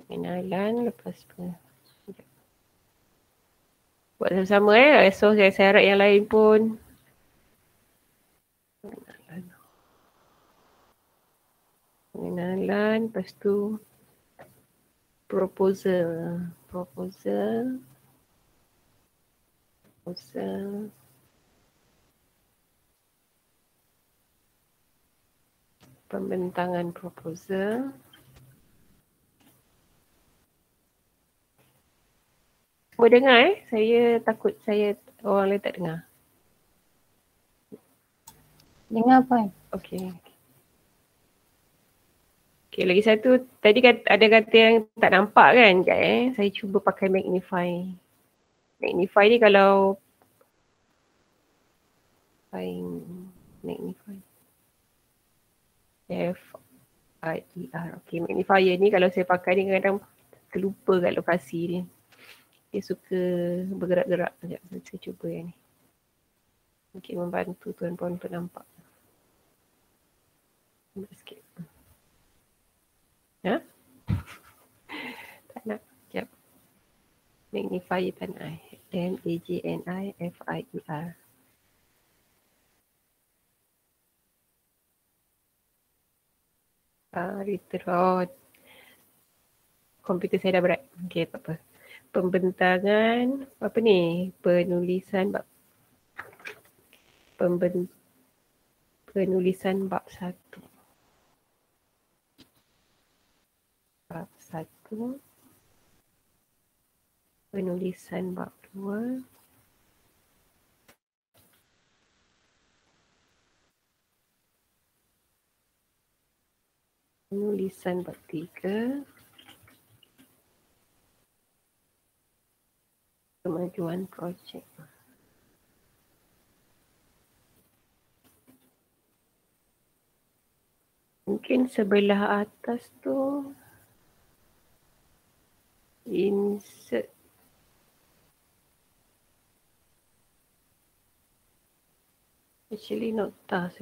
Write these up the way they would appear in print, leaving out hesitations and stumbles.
Pengenalan lepas buat sama-sama so saya harap yang lain pun pengenalan lepas tu proposal pembentangan proposal. Semua dengar saya takut orang lain tak dengar. Dengar Puan. Okey. Okey, lagi satu tadi ada kata yang tak nampak kan. Sekejap saya cuba pakai magnify. Magnify ni kalau magnify FIER. Okey, magnifier ni kalau saya pakai ni kadang-kadang terlupa kat lokasi ni. Dia suka bergerak-gerak. Sekejap, saya cuba yang ni. Mungkin membantu tuan-puan untuk nampak. Nampak sikit. Ha? Tak nak. Sekejap. Magnifier tak nak. MAGNIFIER. Komputer saya dah berat. Okey, tak apa. Pembentangan, apa ni? Penulisan bab. Penulisan bab 1. Bab 1. Penulisan bab 2. Penulisan bab 3. Kemajuan projek. Mungkin sebelah atas tu insert. Actually not task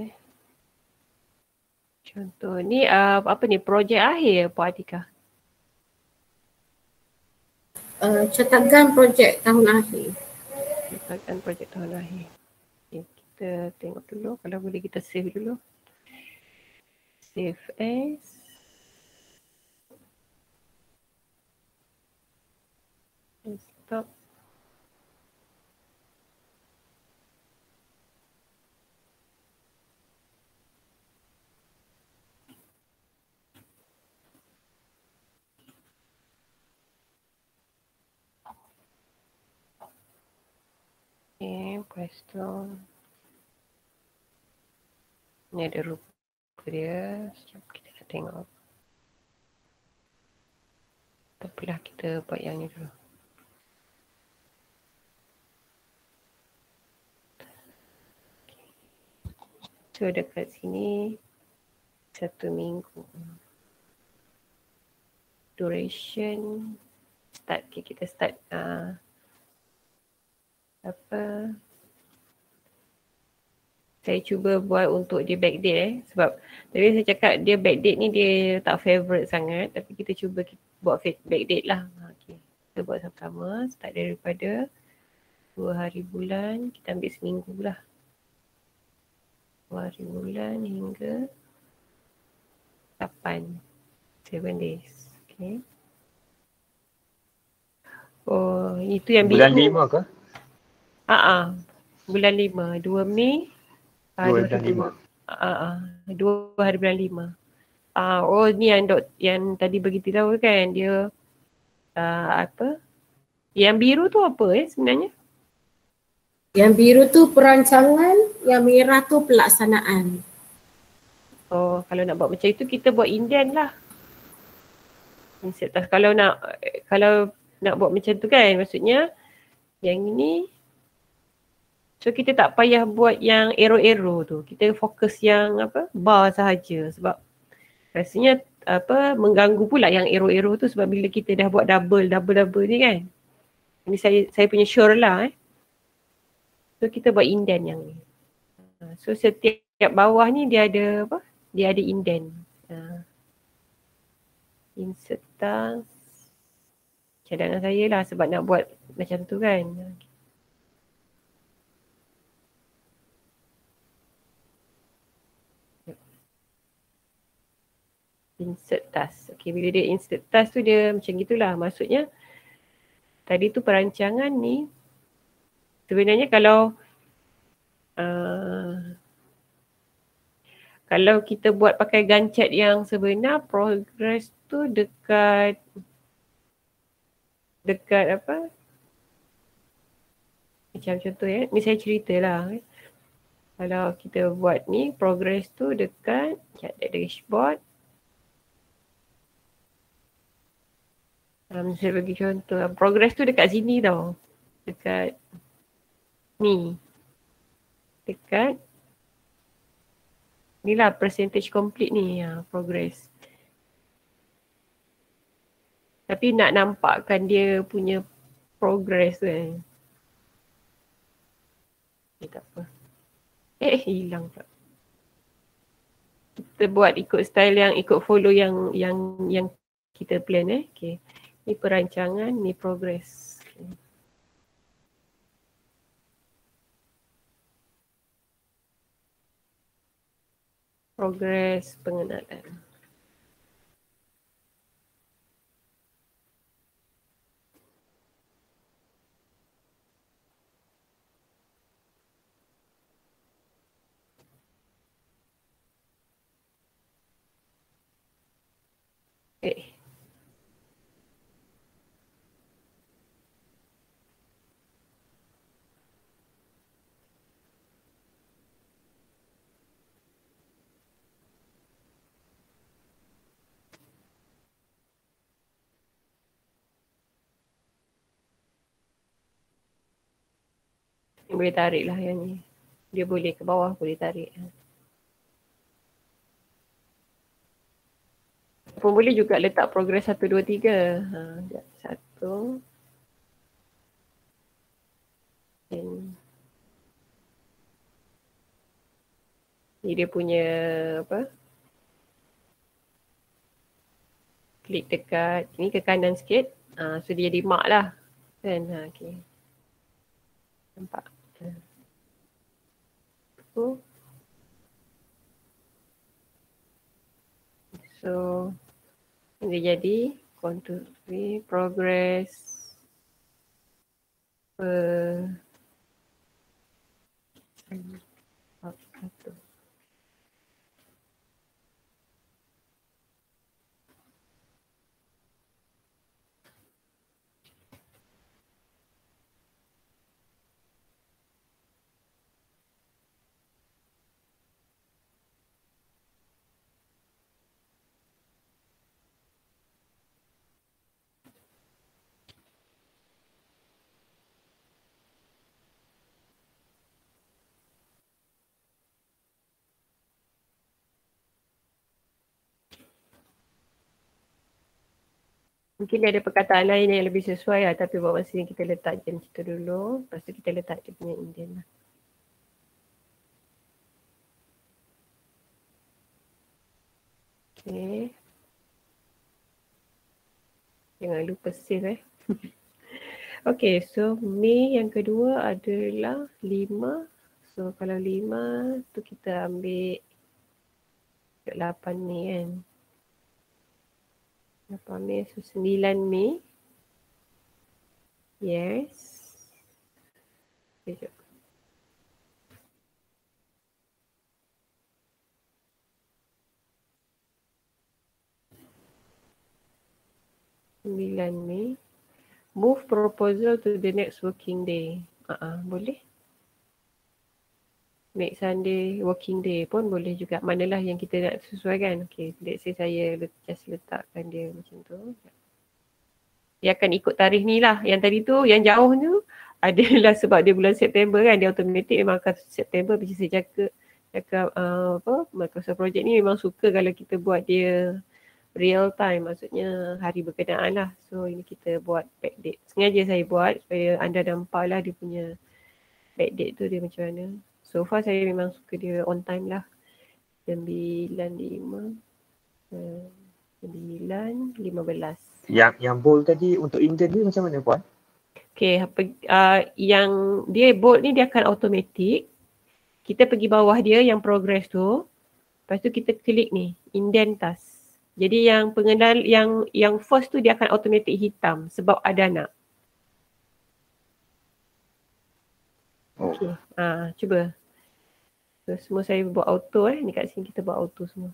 Contoh ni apa ni, projek akhir Puan Atikah? Cetakan projek tahun akhir. Cetakan projek tahun akhir. Okay, kita tengok dulu kalau boleh kita save dulu. Save as. Stop. Okay, press down. Ni ada rupa dia. Sekejap kita nak tengok. Tak apalah, kita buat yang ni dulu. So dekat sini 1 minggu. Duration. Start. Okay, kita start. Saya cuba buat untuk dia backdate sebab tadi saya cakap dia backdate ni dia tak favourite sangat, tapi kita cuba buat backdate lah. Okay. Kita buat sama-sama, start daripada 2 hari bulan, kita ambil seminggu lah. 2 hari bulan hingga 8. 7 days. Okay. Oh, itu yang bulan biru. 5 ke? Bulan 5, 2 Mei. 2 bulan 5. 2 hari bulan 5. Oh ni yang tadi beritahu kan dia apa? Yang biru tu apa sebenarnya? Yang biru tu perancangan, yang merah tu pelaksanaan. Oh, kalau nak buat macam itu kita buat indent lah. Kalau nak buat macam tu kan, maksudnya yang ini. So kita tak payah buat yang arrow-arrow tu. Kita fokus yang apa? Bar sahaja sebab rasanya apa mengganggu pula yang arrow-arrow tu sebab bila kita dah buat double ni kan. Ini saya punya sure lah So kita buat indent yang ni. So setiap bawah ni dia ada apa? Dia ada indent. Insert task. cadangan saya lah sebab nak buat macam tu kan. Insert task. Okay, bila dia insert task tu dia macam gitulah. Maksudnya tadi tu perancangan ni sebenarnya kalau kita buat pakai Gantt yang sebenar, progress tu dekat apa? Macam contoh ya, ni saya cerita lah. Kalau kita buat ni, progress tu dekat dashboard. Saya bagi contoh. Progress tu dekat sini tau. Dekat ni. Dekat ni lah percentage complete ni. Progress. Tapi nak nampakkan dia punya progress tu kan. Tak apa. Hilang pula. Kita buat ikut style yang ikut follow yang kita plan Okay. Ni perancangan, ni progress. Okay. Progress pengenalan. Boleh tarik lah yang ni. Dia boleh ke bawah, boleh tarik. Pun boleh juga letak progress 1, 2, 3. 1. Ni dia punya apa? Klik dekat ni ke kanan sikit. So dia jadi mark lah. Kan? Okay. Nampak? So dia jadi contour progress mungkin dia ada perkataan lain yang lebih sesuai lah. Tapi buat masa ni kita letak je macam tu dulu. Lepas tu kita letak dia punya Indian lah. Okay. Jangan lupa save Okay, so Mei yang kedua adalah 5. So kalau 5 tu kita ambil 8 Mei kan. 8 Mei, so 9 Mei. Yes. Sekejap. Mei. Move proposal to the next working day. Boleh. Next Sunday working day pun boleh juga. Manalah yang kita nak sesuaikan. Okay, let's say saya just letakkan dia macam tu. Dia akan ikut tarikh ni lah. Yang tadi tu, yang jauh tu adalah sebab dia bulan September kan. Dia automatic memang akan September. Macam saya cakap Microsoft Project ni memang suka kalau kita buat dia real time. Maksudnya hari berkenaan lah. So ini kita buat backdate. Sengaja saya buat supaya anda nampak lah dia punya backdate tu dia macam mana. So far saya memang suka dia on time lah. 9.5. 9, 15. Yang bold tadi untuk Indian ni macam mana Puan? Okay, yang dia bold ni dia akan automatic. Kita pergi bawah dia yang progress tu. Lepas tu kita klik ni, indent task. Jadi yang pengenal, yang first tu dia akan automatic hitam sebab ada anak. Okay, cuba. So, semua saya buat auto ni kat sini kita buat auto semua.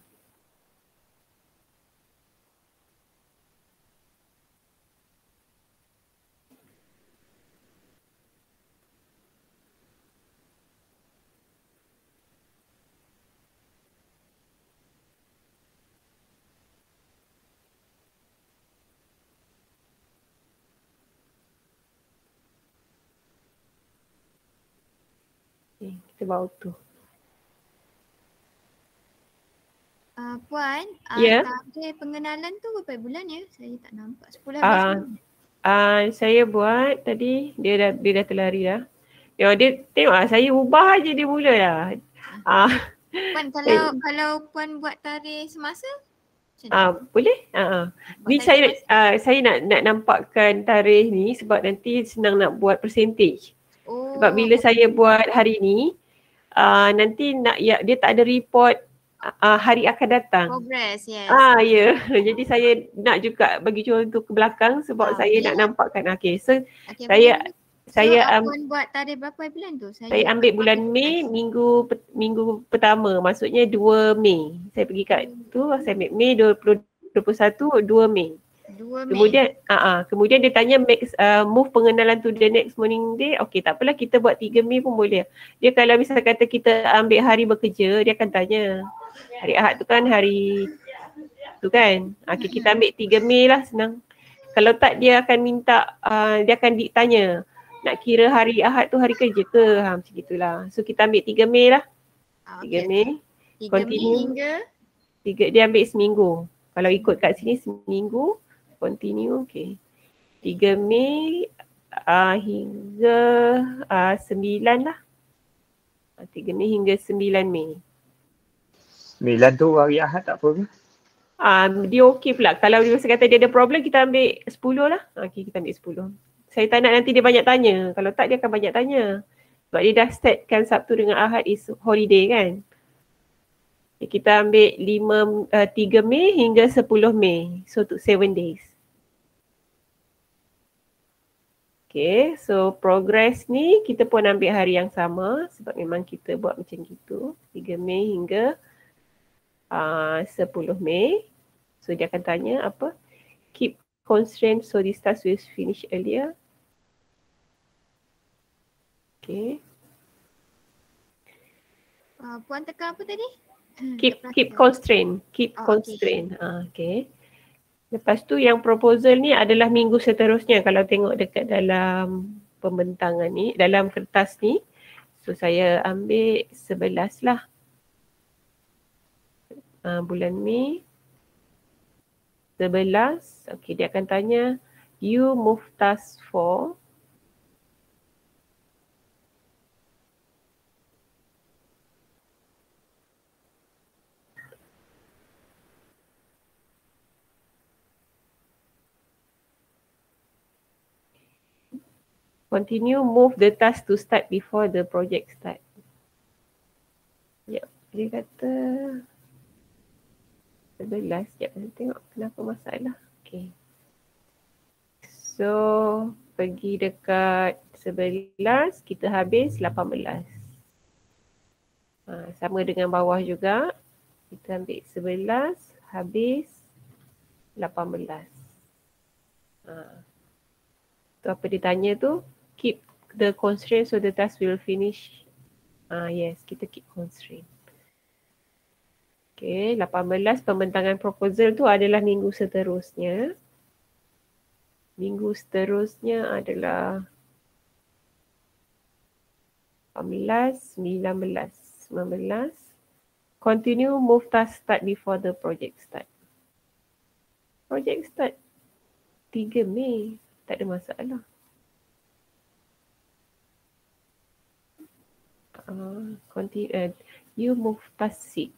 Okay, kita buat auto. Puan, Ya. tarikh pengenalan tu berapa bulan ya? Saya tak nampak. 10 habis bulan. Saya buat tadi, dia dah terlari dah. Dia tengok saya ubah aje dia mula dah. Puan, kalau Puan buat tarikh semasa? Boleh? Ni saya nak nampakkan tarikh ni sebab nanti senang nak buat percentage. Sebab bila saya buat hari ni, nanti dia tak ada report hari akan datang. Progress, yes. Ya. Jadi saya nak juga bagi contoh ke belakang sebab saya nak nampakkan. Okay, so Puan buat tarikh berapa bulan tu? Saya ambil bulan Mei, minggu pertama. Maksudnya 2 Mei. Saya pergi kat tu, saya ambil Mei 2021, 2 Mei. 2 Mei. Kemudian dia tanya move pengenalan to the next morning day. Okey, tak apalah, kita buat 3 Mei pun boleh. Dia kalau misal kata kita ambil hari bekerja, dia akan tanya. Hari Ahad tu kan hari tu kan. Okay, kita ambil 3 Mei lah, senang. Kalau tak dia akan minta, dia akan tanya. Nak kira hari Ahad tu hari kerja ke? Macam gitulah. So kita ambil 3 Mei lah. 3 Mei. 3 Mei hingga? Dia ambil seminggu. Kalau ikut kat sini seminggu. Continue, okay. 3 Mei hingga 9 lah. 3 Mei hingga 9 Mei. 9 tu hari Ahad tak apa ke? Dia okey pula. Kalau dia kata dia ada problem, kita ambil 10 lah. Okay, kita ambil 10. Saya tak nak nanti dia banyak tanya. Kalau tak, dia akan banyak tanya. Sebab dia dah setkan Sabtu dengan Ahad is holiday kan. Okay, kita ambil 3 Mei hingga 10 Mei. So, 7 days. Okay, so progress ni kita pun ambil hari yang sama sebab memang kita buat macam gitu. 3 Mei hingga 10 Mei. So dia akan tanya apa? Keep constraint so this task will finish earlier. Okay. Puan tekan apa tadi? Keep constraint. Keep constraint. Okay. Lepas tu yang proposal ni adalah minggu seterusnya kalau tengok dekat dalam pembentangan ni, dalam kertas ni. So saya ambil 11 lah. Bulan Mei. 11. Okay, dia akan tanya, you move task 4. Continue, move the task to start before the project start. Sekejap, dia kata 11. Sekejap, saya tengok kenapa masalah. Okay. So, pergi dekat 11, kita habis 18. Sama dengan bawah juga. Kita ambil 11, habis 18. Tu apa dia tanya tu? Keep the constraint so the task will finish. Yes, kita keep constraint. Okay, 18 pembentangan proposal tu adalah minggu seterusnya. Minggu seterusnya adalah 18, 19, 19. Continue, move task start before the project start. Project start 3 Mei. Tak ada masalah. Continue, you move task 6.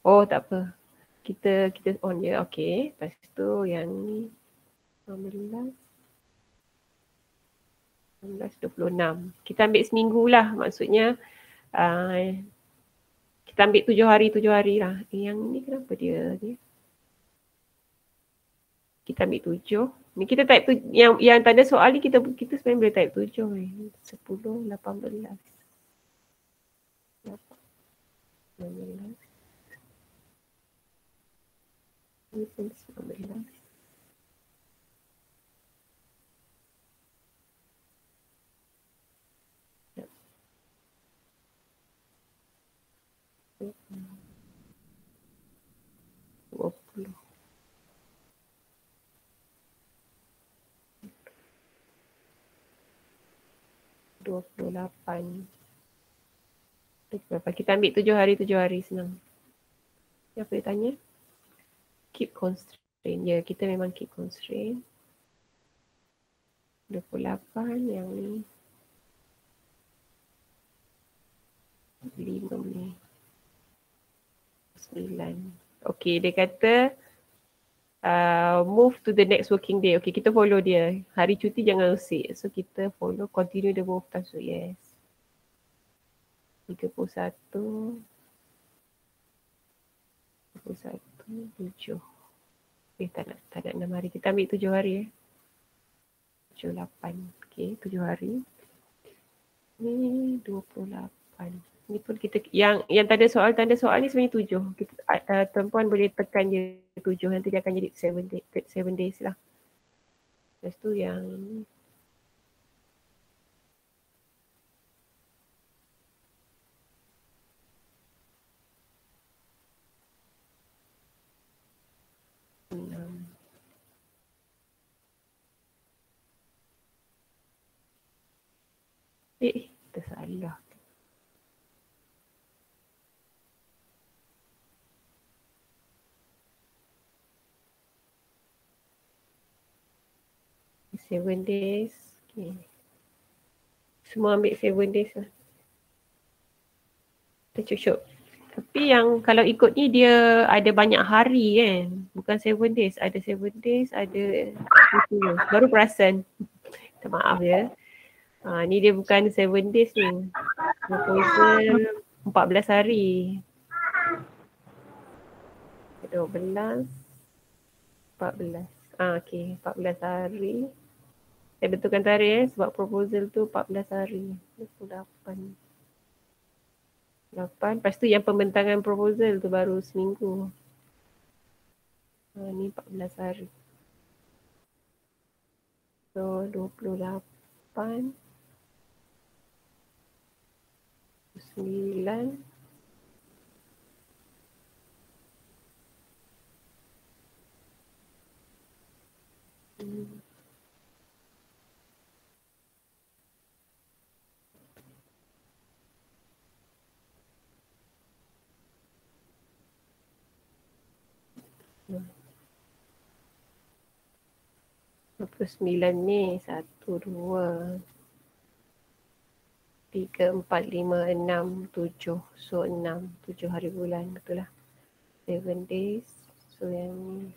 Oh, tak apa. kita on je. Okey. Lepas tu yang ni 19 26. Kita ambil seminggu lah. Maksudnya kita ambil 7 hari lah. Yang ni kenapa dia ni? Kita ambil 7. Ni kita type tu yang tanda soal ni kita sebenarnya boleh type 7 ni. 10, 18. 19. 19. 20. 28. Berapa? Kita ambil 7 hari senang. Apa dia tanya? Keep constraint. Ya, kita memang keep constraint. 28 yang ni. 5 ni. 9. Okay, dia kata move to the next working day. Okay, kita follow dia. Hari cuti jangan usik. So, kita follow continue the move task. So, yes. 31. 7. Tak nak 6 hari. Kita ambil 7 hari 7, 8. Okay, 7 hari. Ni 28. Ni pun kita yang tanda soal ni sebenarnya 7. Kita, tuan-puan boleh tekan je 7. Nanti dia akan jadi 7 days lah. Lepas tu yang tersalah. Seven days. Okay. Semua ambil 7 days lah. Tercucuk. Tapi yang kalau ikut ni dia ada banyak hari kan. Bukan 7 days. Ada 7 days, ada 10. Baru perasan. Minta maaf ya. Ni dia bukan 7 days ni. Proposal 14 hari. 12. 14. Okay. 14 hari. Saya betulkan tarikh sebab proposal tu 14 hari. 28. 8. Lepas tu yang pembentangan proposal tu baru seminggu. Ni 14 hari. So 28. 9. Berapa 9 ni? 1, 2, 3, 4, 5, 6, 7. So 6. 7 hari bulan. Betul lah. 7 days. So yang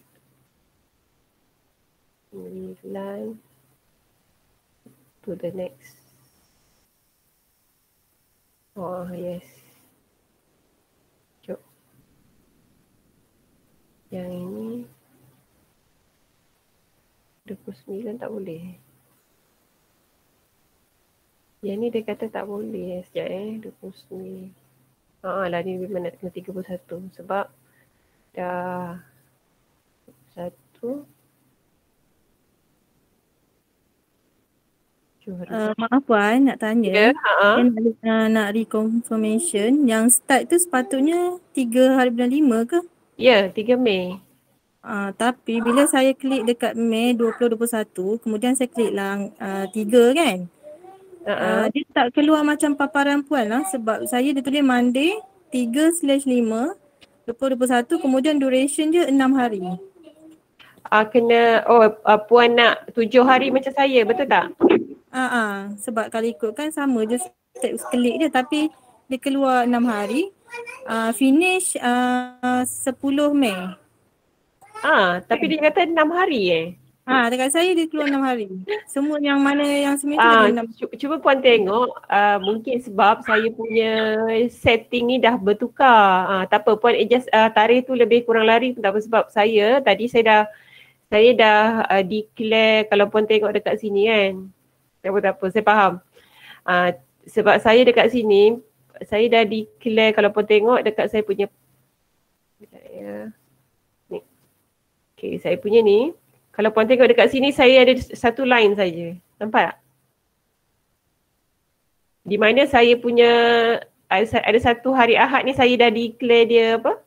ni 9 to the next. Oh yes. Jom. Yang ini 29 tak boleh. Yang ni dia kata tak boleh. Sekejap 29. Lah ni memang nak kena 31 sebab dah 1. Maaf Puan, nak tanya. Nak reconfirmation. Yang start tu sepatutnya 3 hari bulan 5 ke? Ya, 3 Mei. Tapi bila saya klik dekat Mei 2021, kemudian saya klik lah 3 kan? Dia tak keluar macam paparan Puan lah sebab saya dia tulis Monday 3/5 2021, kemudian duration je 6 hari. Kena, Puan nak 7 hari macam saya, betul tak? Sebab kalau ikut kan sama je klik dia tapi dia keluar 6 hari. Finish 10 Mei. Tapi dia kata 6 hari Dekat saya dia keluar 6 hari. Semua yang mana yang semua tu ada 6. Cuba puan tengok, mungkin sebab saya punya setting ni dah bertukar. Tak apa, puan adjust tarikh tu lebih kurang lari pun tak apa, sebab saya tadi saya dah declare, kalau puan tengok dekat sini kan. Tak apa, saya faham. Sebab saya dekat sini, saya dah declare, kalau puan tengok dekat saya punya ni. Okay, saya punya ni. Kalau puan tengok dekat sini, saya ada satu line saja. Nampak tak? Di mana saya punya, ada satu hari Ahad ni saya dah declare dia apa?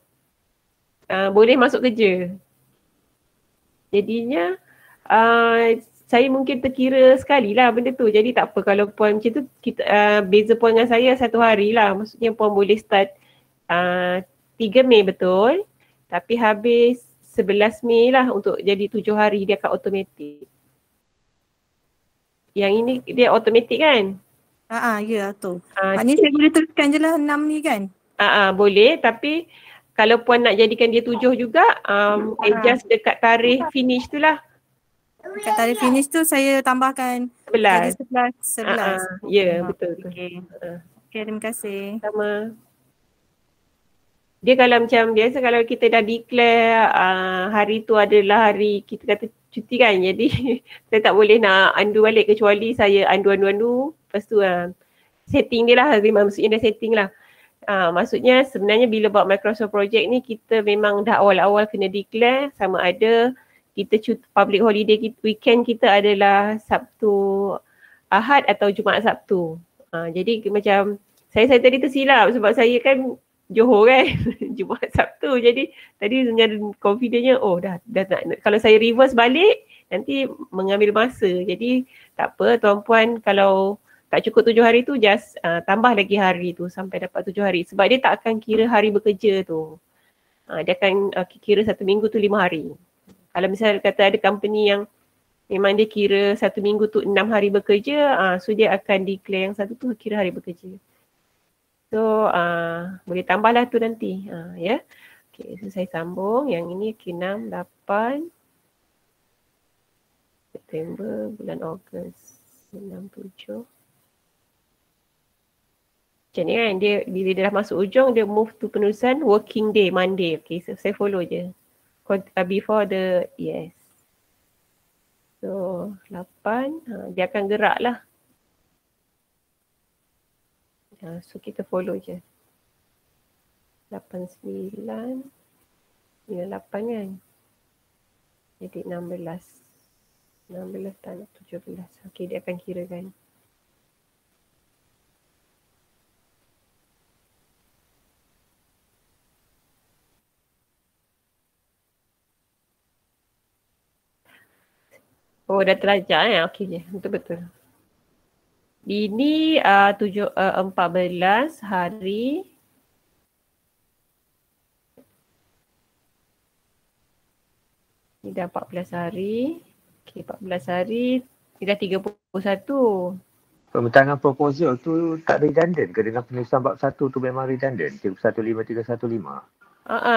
Boleh masuk kerja. Jadinya, saya mungkin terkira sekali lah benda tu. Jadi tak apa kalau puan macam tu, beza puan dengan saya 1 hari lah. Maksudnya puan boleh start 3 Mei betul. Tapi habis 11 Mei lah untuk jadi 7 hari, dia akan automatik. Yang ini dia automatik kan? Ya tu. Maknanya saya boleh teruskan je lah 6 ni kan? Boleh, tapi kalau puan nak jadikan dia 7 juga, adjust dekat tarikh finish tu lah. Dekat tarikh finish tu saya tambahkan 11. Jadi 11. Ya, betul. Okay, terima kasih. Sama. Dia kalau macam biasa, kalau kita dah declare hari tu adalah hari kita kata cuti kan. Jadi saya tak boleh nak undo balik kecuali saya undo. Lepas tu setting dia lah, maksudnya dah setting lah. Maksudnya sebenarnya bila buat Microsoft Project ni, kita memang dah awal-awal kena declare sama ada kita public holiday weekend kita adalah Sabtu Ahad atau Jumaat Sabtu. Jadi macam saya tadi tersilap sebab saya kan Johor kan, Jumaat Sabtu. Jadi tadi dengan confidentnya, dah nak, kalau saya reverse balik nanti mengambil masa. Jadi tak apa tuan-puan, kalau tak cukup 7 hari tu just tambah lagi hari tu sampai dapat 7 hari. Sebab dia tak akan kira hari bekerja tu. Dia akan kira 1 minggu tu 5 hari. Kalau misalnya kata ada company yang memang dia kira 1 minggu tu 6 hari bekerja, so dia akan declare yang satu tu kira hari bekerja. So boleh tambahlah tu nanti ya. Okay, so saya sambung yang ini K6, 8 September, bulan Ogos 6, 7. Macam ni kan, dia bila dia dah masuk ujung dia move to penulisan working day, Monday. Okay, so saya follow je before the yes. So 8 dia akan gerak lah. So kita follow je. 8, 9, 8 kan. Jadi 16 tak nak 17. Okay, dia akan kira kan. Oh, dah terajak Okey je. Betul-betul. Ini 14 hari. Ini dah 14 hari. Okey, 14 hari. Ini dah 31. Pembentangan proposal tu tak redundant ke dengan penulisan bab 1 tu memang redundant? 15315.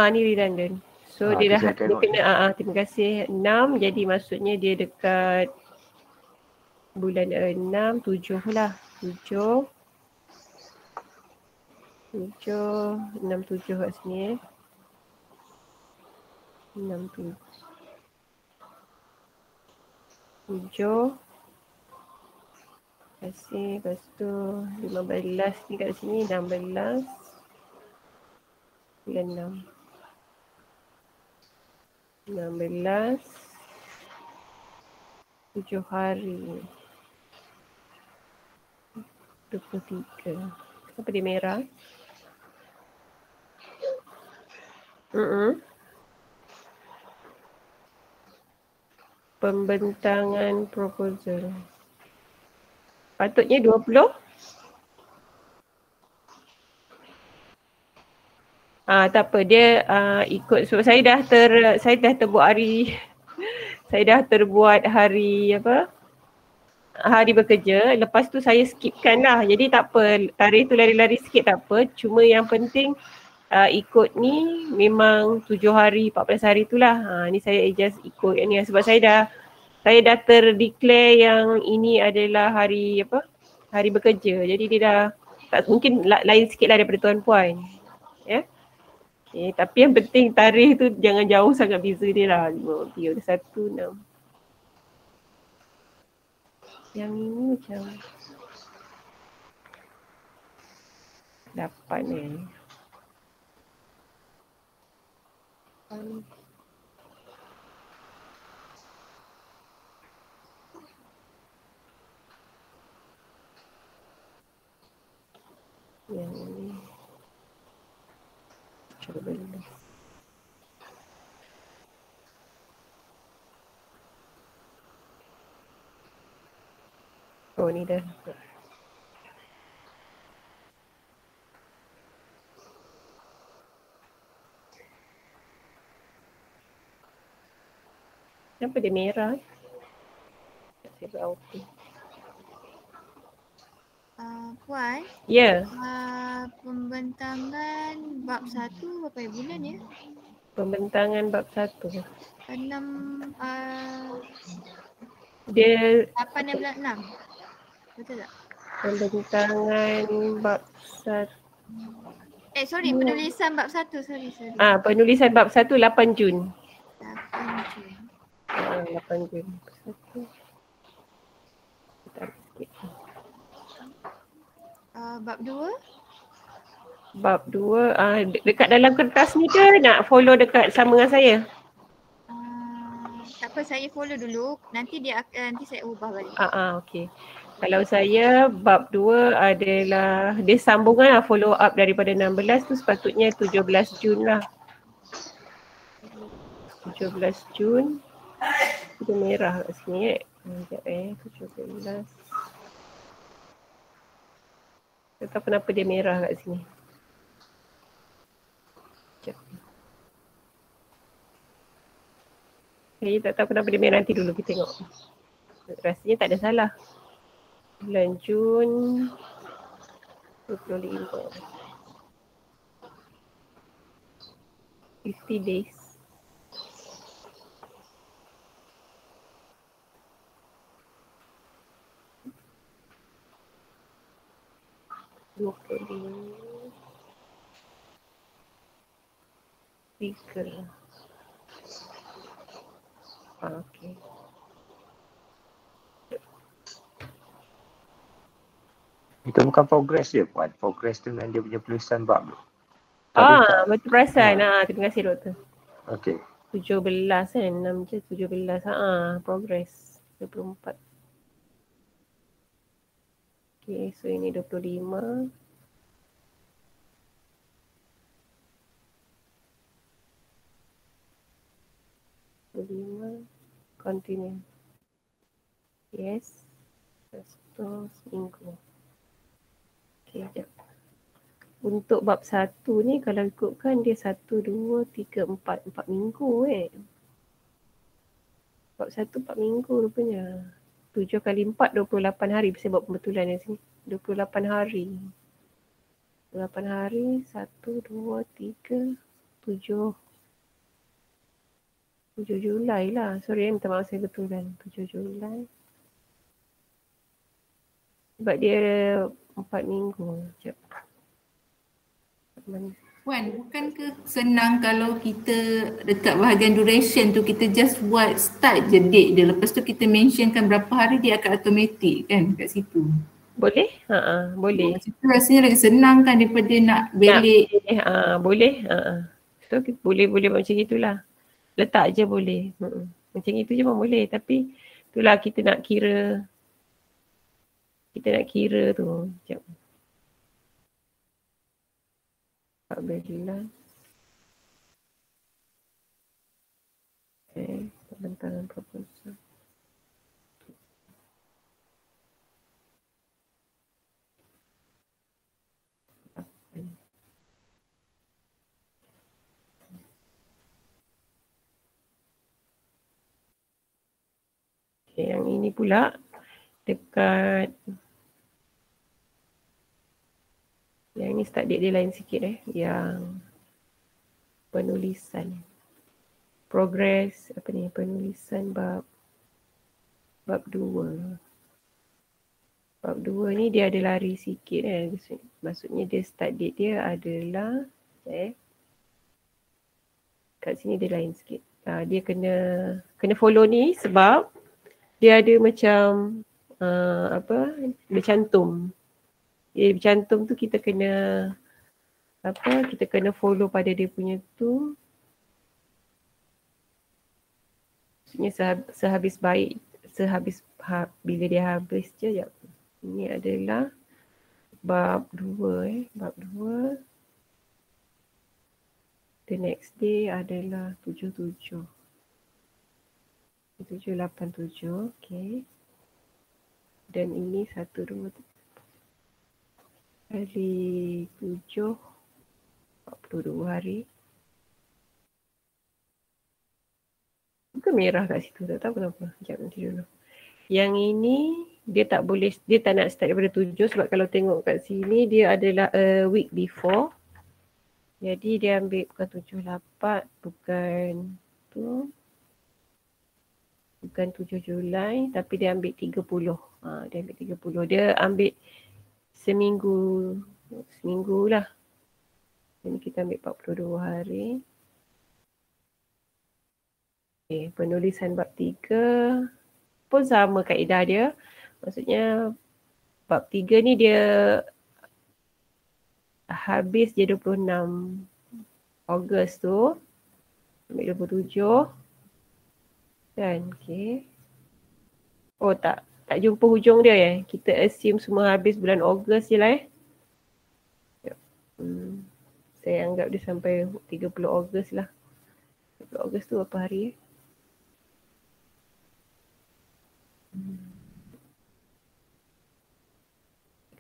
Ni redundant. So dia dah kena terima kasih 6, jadi maksudnya dia dekat bulan 6, 7 lah. 7 6, 7 kat sini 6, 7 kasih, lepas tu 15 ni kat sini, 16 bulan 6 16 7 hari 23. Kenapa dia merah? Pembentangan proposal. Patutnya 20. Tak apa, dia ikut sebab saya dah terbuat hari saya dah terbuat hari hari bekerja. Lepas tu saya skipkan lah. Jadi tak apa, tarikh tu lari-lari sikit tak apa. Cuma yang penting ikut ni memang 7 hari 14 hari itulah. Ni saya adjust ikut yang ni sebab saya dah terdeclare yang ini adalah hari hari bekerja. Jadi dia dah tak mungkin lain sikit lah daripada tuan-puan. Ya. Okay, tapi yang penting tarikh tu jangan jauh sangat beza dia lah. 5, 3, 1, 6. Yang ini macam 8 yang ini cuba dulu. Oh ni dah. Kenapa dia merah? Saya buat auto. Puan, Ya. pembentangan bab 1 berapa bulan ya? Pembentangan bab 1. 6 Dia 8 dan bulan 6. Betul tak? pembentangan bab 1. Sorry, penulisan bab 1. Sorry. Penulisan bab 1 8 Jun. 8 Jun. 8 Jun. 1. Tarik sikit. Bab 2? Bab 2 dekat dalam kertas ni ke nak follow dekat sama dengan saya? Tak apa, saya follow dulu. Nanti saya ubah balik. Okey. Kalau saya bab 2 adalah dia sambungan lah, follow up daripada 16 tu sepatutnya 17 Jun lah. 17 Jun. Dia merah kat sini Sekejap 17. Tak tahu kenapa dia merah kat sini. Sekejap. Saya tak tahu kenapa dia merah, nanti dulu kita tengok. Rasanya tak ada salah. Bulan Jun 25. 50 days. Tiga. Okey. Itu bukan progress dia Puan. Progress tu dengan dia punya penulisan bab tu. Betul perasan. Terima kasih doktor. Okey. 17 kan, 6 je 17. Progress 24. Okay, so ini 25. Continue. Yes. Satu seminggu. Okay, sekejap. Untuk bab 1 ni kalau ikutkan dia 1, 2, 3, 4 minggu Bab 1 4 minggu rupanya. 7 kali 4, 28 hari. Saya buat pembetulan di sini. 28 hari. 28 hari, 1, 2, 3, 7. 7 Julai lah. Sorry minta maaf saya betulan. 7 Julai. Sebab dia 4 minggu. Sekejap. Puan, bukankah senang kalau kita dekat bahagian duration tu kita just buat start je date dia. Lepas tu kita mentionkan berapa hari dia akan automatic kan kat situ. Boleh? Boleh. Itu rasanya lagi senang kan daripada nak balik. Boleh. So boleh macam itulah. Letak je boleh. Macam itu je pun boleh. Tapi itulah kita nak kira tu. Sekejap. 14. Pembentangan proposal. Yang ini pula dekat yang ini start date dia lain sikit Yang penulisan. Progress apa ni, penulisan bab 2. Bab 2 ni dia ada lari sikit maksudnya dia start date dia adalah kat sini dia lain sikit. Dia kena follow ni sebab dia ada macam bercantum. Dia bercantum tu kita kena follow pada dia punya tu. Maksudnya bila dia habis je. Ini adalah bab 2 bab 2. The next day adalah 77. 787, okay. Dan ini 1, 2, 3 kali 7, 42 hari. Bukan merah kat situ, tak tahu kenapa. Sekejap nanti dulu. Yang ini dia tak nak start daripada 7 sebab kalau tengok kat sini dia adalah a week before. Jadi dia ambil bukan 78, bukan 7 Julai tapi dia ambil 30. Dia ambil 30. Dia ambil seminggu lah. Jadi kita ambil 42 hari. Okay, penulisan bab 3 pun sama kaedah dia. Maksudnya bab 3 ni dia habis je 26 Ogos tu. Ambil 27. Kan, okay. Oh tak jumpa hujung dia Kita assume semua habis bulan Ogos je lah Saya anggap dia sampai 30 Ogos lah. 30 Ogos tu berapa hari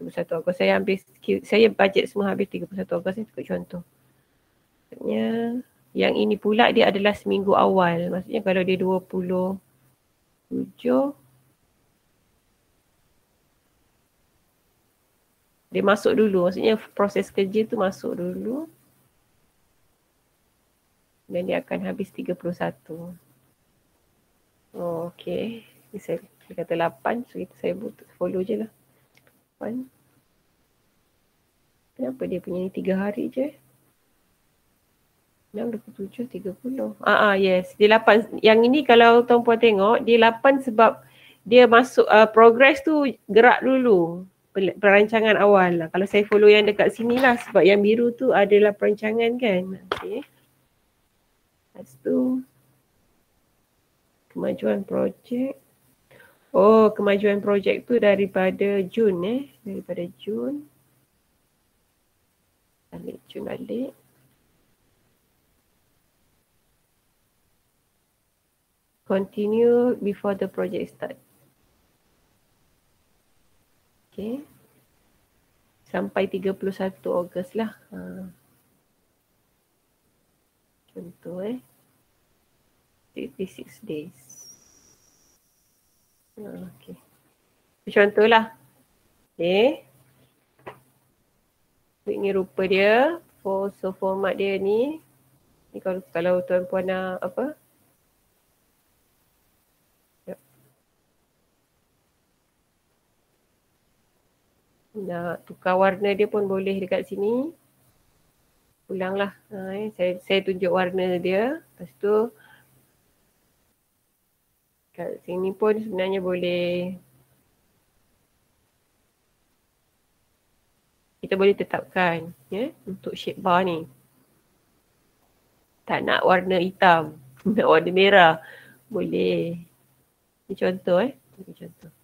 31 Ogos. Saya bajet semua habis 31 Ogos ni, ikut contoh. Maksudnya yang ini pula dia adalah seminggu awal. Maksudnya kalau dia 27, dia masuk dulu. Maksudnya proses kerja tu masuk dulu. Dan dia akan habis 31. Oh, okay. Ini saya kata 8. So saya follow je lah. 8. Kenapa dia punya ni 3 hari je? 6, 27, 30. Yes. Dia 8. Yang ini kalau tuan-puan tengok, dia 8 sebab dia masuk progress tu gerak dulu. Perancangan awal lah. Kalau saya follow yang dekat sini lah sebab yang biru tu adalah perancangan kan. Okay. Lepas tu kemajuan projek. Oh, kemajuan projek tu daripada Jun Daripada Jun. Balik. Continue before the project start. Okay. Sampai 31 Ogos lah. Contoh 36 days. Okay. Contoh lah. Okay. Ini rupa dia. So format dia ni. Ni kalau tuan-puan nak apa? Nak tukar warna dia pun boleh dekat sini. Ulanglah. Saya tunjuk warna dia. Lepas tu kat sini pun sebenarnya boleh. Kita boleh tetapkan untuk shape bar ni. Tak nak warna hitam. Nak warna merah. Boleh. Ini contoh Ini contoh.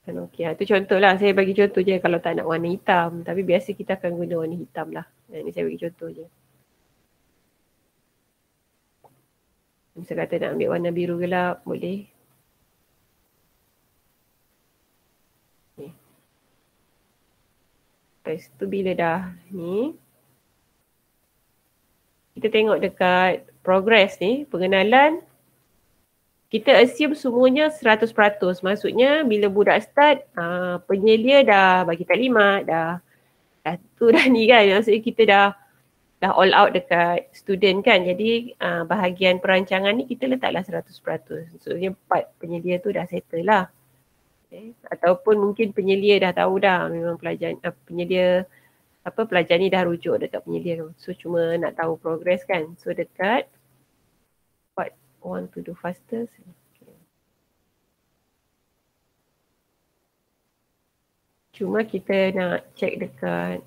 Okey, itu contoh lah. Saya bagi contoh je kalau tak nak warna hitam. Tapi biasa kita akan guna warna hitam lah. Ini saya bagi contoh je. Misal kata nak ambil warna biru gelap, boleh. Okay. Lepas tu bila dah ni, kita tengok dekat progress ni, pengenalan. Kita assume semuanya 100%. Maksudnya bila budak start, penyelia dah bagi taklimat, dah tu dah ni kan. Maksudnya kita dah dah all out dekat student kan. Jadi bahagian perancangan ni kita letaklah 100%. Maksudnya part penyelia tu dah settle lah. Okay. Ataupun mungkin penyelia dah tahu dah memang pelajar penyelia pelajar ni dah rujuk dekat penyelia tu. So cuma nak tahu progress kan. So dekat part want to do faster. Okay. Cuma kita nak check dekat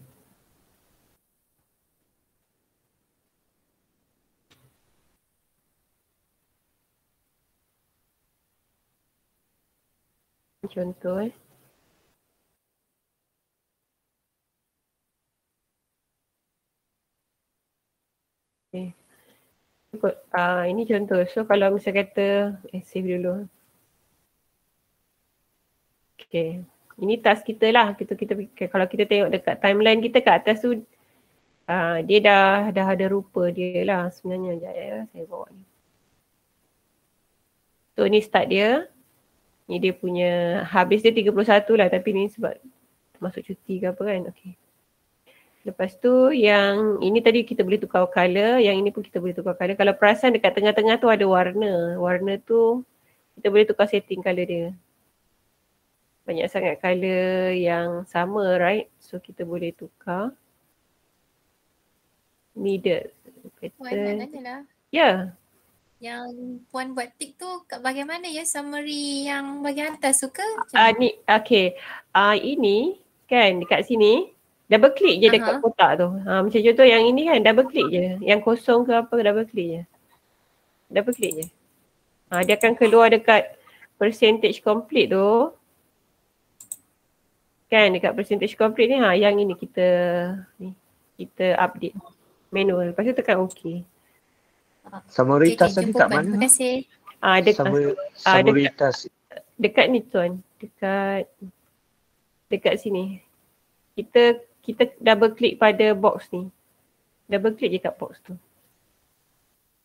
contoh okay. Ini contoh. So kalau misalnya kata save dulu. Okay. Ini task kita lah. Kalau kita tengok dekat timeline kita kat atas tu dia dah ada rupa dia lah sebenarnya. Sekejap ya, saya bawa ni. So ni start dia. Ni dia punya, habis dia 31 lah tapi ni sebab masuk cuti ke apa kan. Okay. Lepas tu yang ini tadi kita boleh tukar colour, yang ini pun kita boleh tukar colour. Kalau perasan dekat tengah-tengah tu ada warna. Warna tu kita boleh tukar setting colour dia. Banyak sangat colour yang sama, right? So kita boleh tukar. Middle. Puan nak tanya lah. Ya. Yang Puan buat tik tu kat bahagian mana ya? Summary yang bahagian atas tu ke? Ni, okay. Ini kan dekat sini. Double click je dekat kotak tu. Macam contoh yang ini kan double click je. Yang kosong ke apa double click je. Double click je. Dia akan keluar dekat percentage complete tu. Kan dekat percentage complete ni yang ini kita update manual. Lepas tu tekan OK. Summary task tadi kat mana? Terima kasih. Summary task. Dekat ni tuan. Dekat sini. Kita double click pada box ni. Double click je kat box tu.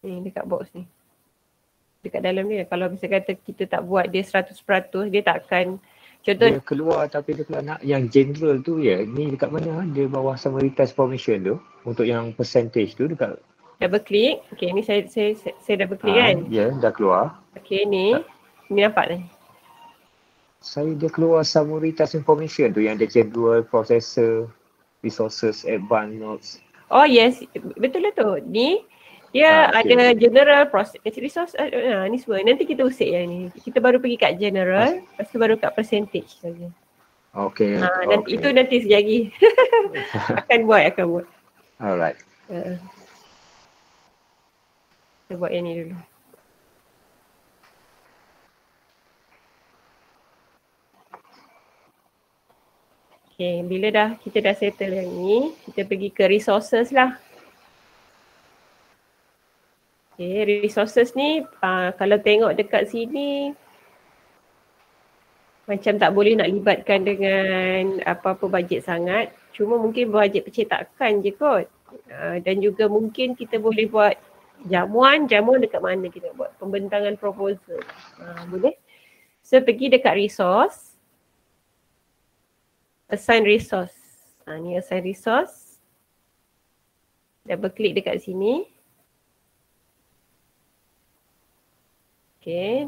Ni dekat box ni. Dekat dalam ni kalau misalnya kata kita tak buat dia 100%, dia tak akan contoh dia keluar tapi dia keluar nak yang general tu ya. Ni dekat mana? Dia bawah summary task formation tu untuk yang percentage tu dekat double click. Okay, ni saya double click kan. Ya, dah keluar. Okay, ni nampak ni. Dia keluar summary task information tu yang ada general, processor, resources, advanced nodes. Oh yes, betul lah tu. Ni dia ada general, process, resource, ni semua. Nanti kita usik yang ni. Kita baru pergi kat general, lepas tu baru kat percentage saja. Okay. Nanti itu nanti sekejap lagi. akan buat. Alright. Kita buat yang ni dulu. Okay, bila kita dah settle yang ni, kita pergi ke resources lah. Okay, resources ni kalau tengok dekat sini macam tak boleh nak libatkan dengan apa-apa bajet sangat. Cuma mungkin bajet percetakan je kot. Dan juga mungkin kita boleh buat jamuan dekat mana kita buat pembentangan proposal. Boleh. So pergi dekat resource. Assign resource. Ni assign resource. Double klik dekat sini. Okay.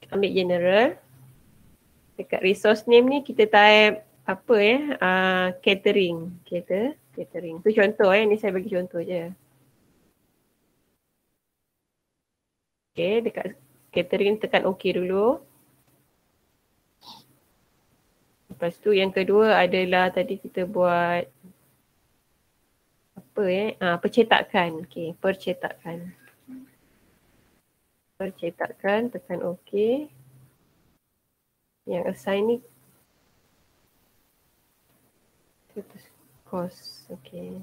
Ambil general. Dekat resource name ni kita type apa catering. Catering. Tu contoh ni saya bagi contoh je. Okay, dekat catering tekan OK dulu. Lepas tu yang kedua adalah tadi kita buat apa percetakan. Okay, percetakan. Percetakan, tekan OK. Yang assign ni cost. Okay.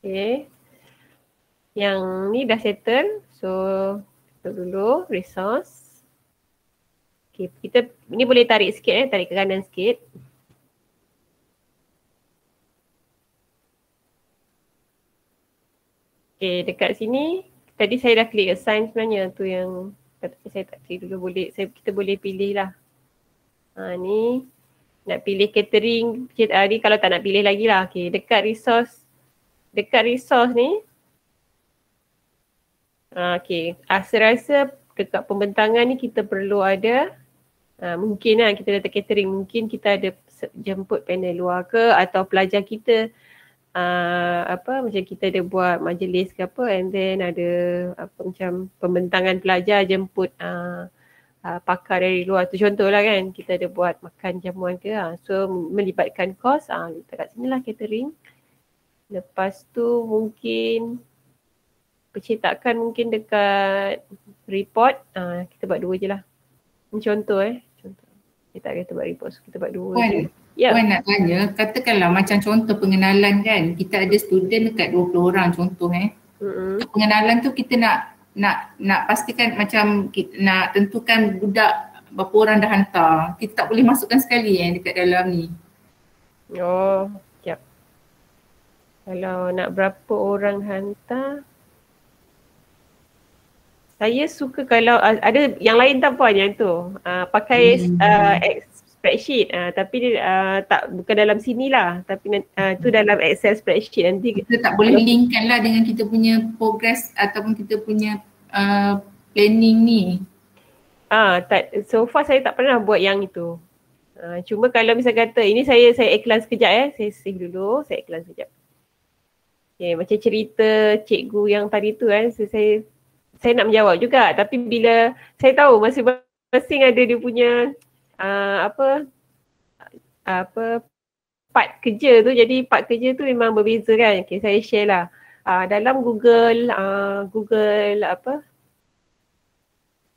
Okay. Yang ni dah settle. So, tutup dulu resource. Okay, kita ni boleh tarik sikit tarik ke kanan sikit. Okay, dekat sini tadi saya dah klik assign sebenarnya tu yang saya tak klik dulu, kita boleh pilih lah. Ni nak pilih catering, ni kalau tak nak pilih lagi lah. Okay, dekat resource ni okay, saya rasa dekat pembentangan ni kita perlu ada mungkin lah kita letak catering, mungkin kita ada jemput panel luar ke atau pelajar kita macam kita ada buat majlis ke apa, and then ada macam pembentangan pelajar jemput pakar dari luar tu, contohlah kan kita ada buat makan jamuan ke, so melibatkan kos, letak kat sini lah catering. Lepas tu mungkin percetakan mungkin dekat report, kita buat 2 je lah. Ini contoh contoh. Kita buat report, so kita buat 2 je. Puan nak tanya, katakanlah macam contoh pengenalan kan, kita ada student dekat 20 orang contoh pengenalan tu kita nak pastikan macam kita nak tentukan budak berapa orang dah hantar. Kita tak boleh masukkan sekali dekat dalam ni. Oh, sekejap. Kalau nak berapa orang hantar, saya suka kalau ada yang lain tak puan yang tu. Pakai spreadsheet, tapi dia bukan dalam sini lah, tapi tu dalam Excel spreadsheet. Nanti kita tak boleh linkkan lah dengan kita punya progress ataupun kita punya planning ni. So far saya tak pernah buat yang itu. Cuma kalau misal kata ini saya iklan sekejap saya save dulu, saya iklan sekejap. Okay, macam cerita cikgu yang tadi tu saya nak menjawab juga, tapi bila saya tahu masing-masing ada dia punya part kerja tu, jadi part kerja tu memang berbeza kan. Okay, saya share lah. Dalam Google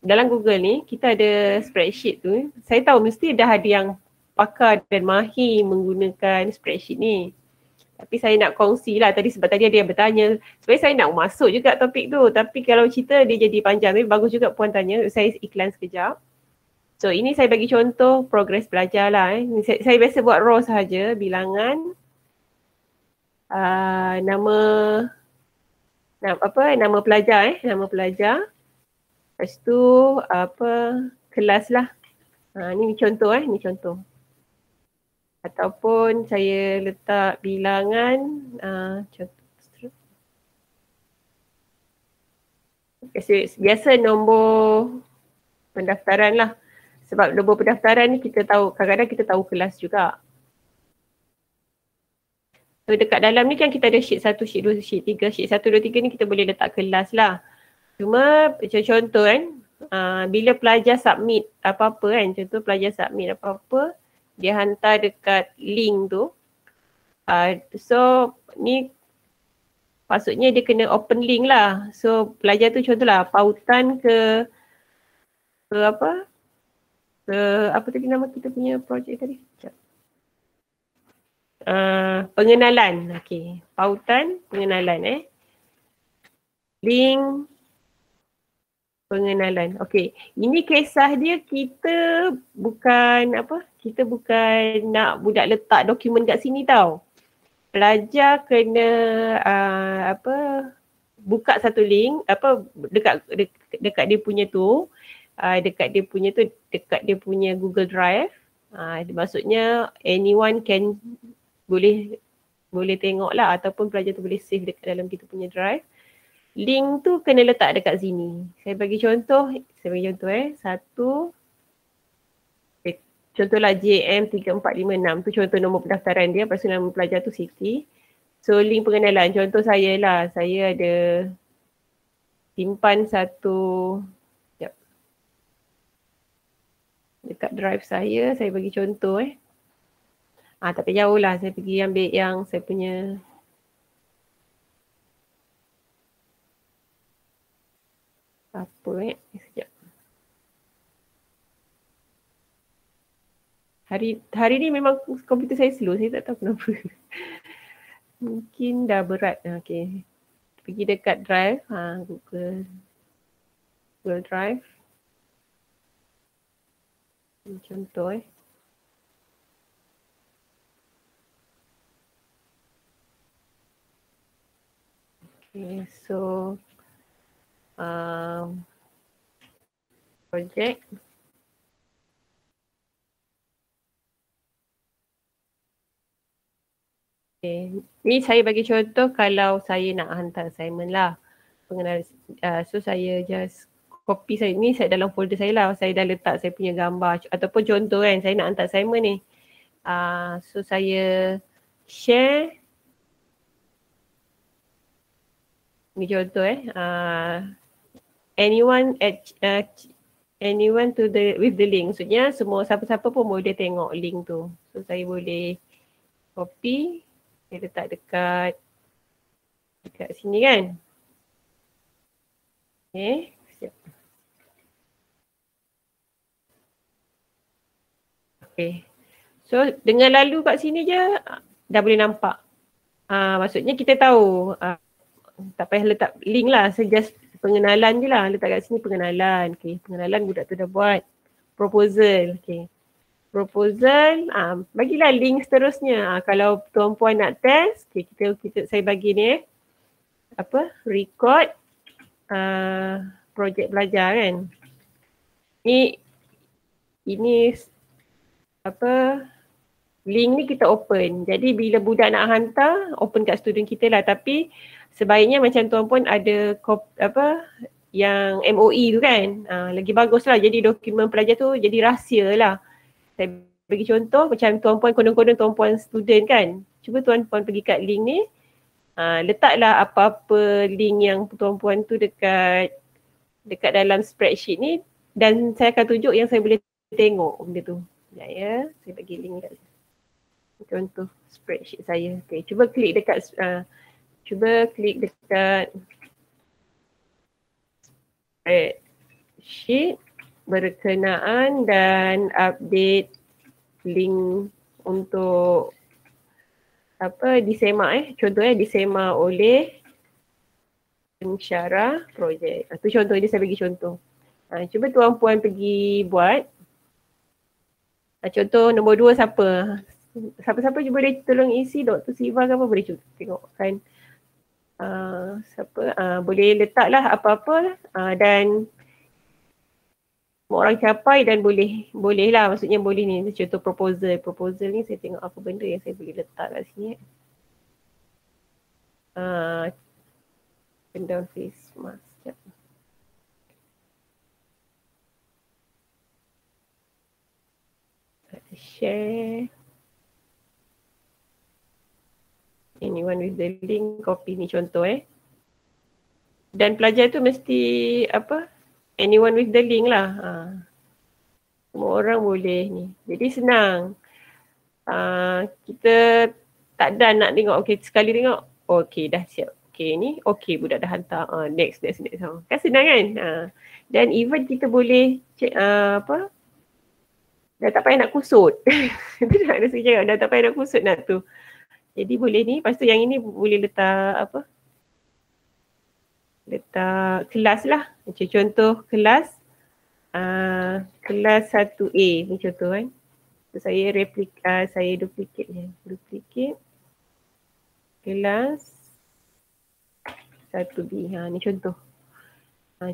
dalam Google ni kita ada spreadsheet tu. Saya tahu mesti dah ada yang pakar dan mahir menggunakan spreadsheet ni. Tapi saya nak kongsi lah tadi sebab tadi ada yang bertanya. Sebenarnya saya nak masuk juga topik tu, tapi kalau cerita dia jadi panjang. Tapi bagus juga puan tanya, saya iklan sekejap. So ini saya bagi contoh progres belajar lah. Saya biasa buat raw sahaja, bilangan, nama pelajar nama pelajar. Lepas tu kelas lah. Ni contoh ni contoh. Ataupun saya letak bilangan contoh. Biasa nombor pendaftaran lah. Sebab nombor pendaftaran ni kita tahu, kadang-kadang kita tahu kelas juga. So dekat dalam ni kan kita ada sheet 1, sheet 2, sheet 3. Sheet 1, 2, 3 ni kita boleh letak kelas lah. Cuma macam contoh bila pelajar submit apa-apa kan, contoh pelajar submit apa-apa, dia hantar dekat link tu. So ni maksudnya dia kena open link lah. So pelajar tu contohlah pautan ke apa tadi nama kita punya projek tadi? Pengenalan. Okey, pautan pengenalan link pengenalan. Okey, ini kisah dia kita bukan nak budak letak dokumen kat sini tau. Pelajar kena buka satu link dekat dia punya tu. Dekat dia punya Google Drive. Maksudnya anyone can boleh tengok lah, ataupun pelajar tu boleh save dekat dalam kita punya drive. Link tu kena letak dekat sini. Saya bagi contoh satu. Contohlah JM3456 tu contoh nombor pendaftaran dia, lepas tu nama pelajar tu Siti. So link pengenalan, contoh saya lah, saya ada simpan satu dekat drive saya bagi contoh tak payah jauh lah, saya pergi ambil yang saya punya sekejap. Hari ni memang komputer saya slow, saya tak tahu kenapa. Mungkin dah berat. Okay. Pergi dekat drive, Google Drive. Contoh Okay, so project. Okay. Ni saya bagi contoh kalau saya nak hantar assignment lah. So saya just copy saya ni saya dalam folder saya lah. Saya dah letak saya punya gambar ataupun contoh kan saya nak hantar assignment ni. So saya share. Ni contoh anyone to the with the link. Maksudnya semua siapa-siapa pun boleh tengok link tu. So saya boleh copy, saya letak dekat sini kan. Okay, siap. Okay. So dengan lalu kat sini je dah boleh nampak. Maksudnya kita tahu tak payah letak link lah, just pengenalan je lah. Letak kat sini pengenalan. Okay, pengenalan budak tu dah buat. Proposal. Okay. Proposal, bagilah link seterusnya. Kalau tuan-puan nak test, okay, saya bagi ni record projek belajar kan. Ini link ni kita open. Jadi bila budak nak hantar, open kat student kita lah. Tapi sebaiknya macam tuan-puan ada yang MOE tu kan. Lagi bagus lah. Jadi dokumen pelajar tu jadi rahsia lah. Saya bagi contoh macam tuan-puan kodon-kodon tuan-puan student kan. Cuba tuan-puan pergi kat link ni. Letaklah apa-apa link yang tuan-puan tu dekat dalam spreadsheet ni. Dan saya akan tunjuk yang saya boleh tengok benda tu. Sekejap ya. Saya bagi link kat contoh spreadsheet saya. Okay, cuba klik dekat spreadsheet berkenaan dan update link untuk disemak contohnya disemak oleh pensyarah projek. Itu contoh dia, saya bagi contoh. Cuba tuan-puan pergi buat. Contoh nombor 2 siapa? Siapa-siapa je boleh tolong isi, Dr. Siva ke apa boleh tengok kan. Boleh letaklah apa-apa dan semua orang capai dan boleh lah, maksudnya boleh ni. Contoh proposal ni saya tengok apa benda yang saya boleh letak kat sini. Benda face mask. Sekejap. Share. Anyone with the link, copy ni contoh Dan pelajar tu mesti anyone with the link lah. Semua orang boleh ni. Jadi senang. Kita tak dah nak tengok. Okay, sekali tengok. Okay, dah siap. Okay, ni okay budak dah hantar. Next. Kan senang kan? Dan even kita boleh check dah tak payah nak kusut. Itu dah ada sekejap. Dah tak payah nak kusut nak tu. Jadi boleh ni. Lepas tu yang ini boleh letak letak kelas lah. Macam contoh kelas kelas 1A ni contoh kan. So saya duplicate je. Duplicate kelas 1B. Ni contoh.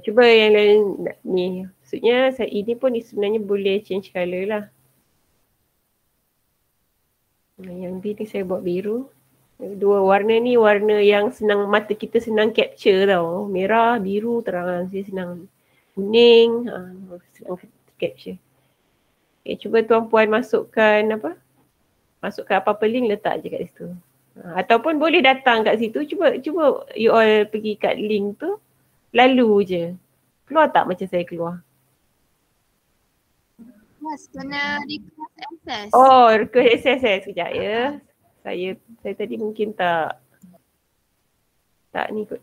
Cuba yang lain ni. Maksudnya ini pun sebenarnya boleh change colour lah. Yang B ni saya buat biru. Dua warna ni warna yang senang mata kita senang capture tau. Merah, biru, terang. Saya senang kuning, senang capture. Okay, cuba tuan-puan masukkan apa-apa link, letak je kat situ. Ataupun boleh datang kat situ, cuba you all pergi kat link tu, lalu je. Keluar tak macam saya keluar? Mas, kena request access. Oh, request access. Sekejap ya. Saya tadi mungkin tak ni kot.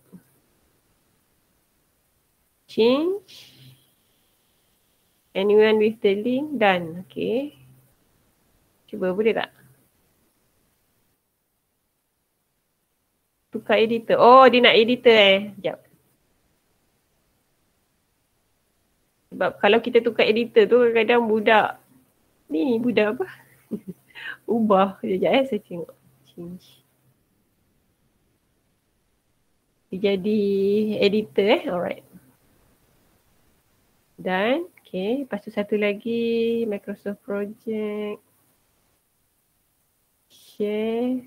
Change. Anyone with the link, done. Okay. Cuba boleh tak? Tukar editor. Oh, dia nak editor Sekejap. Sebab kalau kita tukar editor tu kadang-kadang budak apa? Ubah. Sekejap saya tengok. Change. Dia jadi editor alright. Dan okay, lepas tu satu lagi Microsoft Project. Share.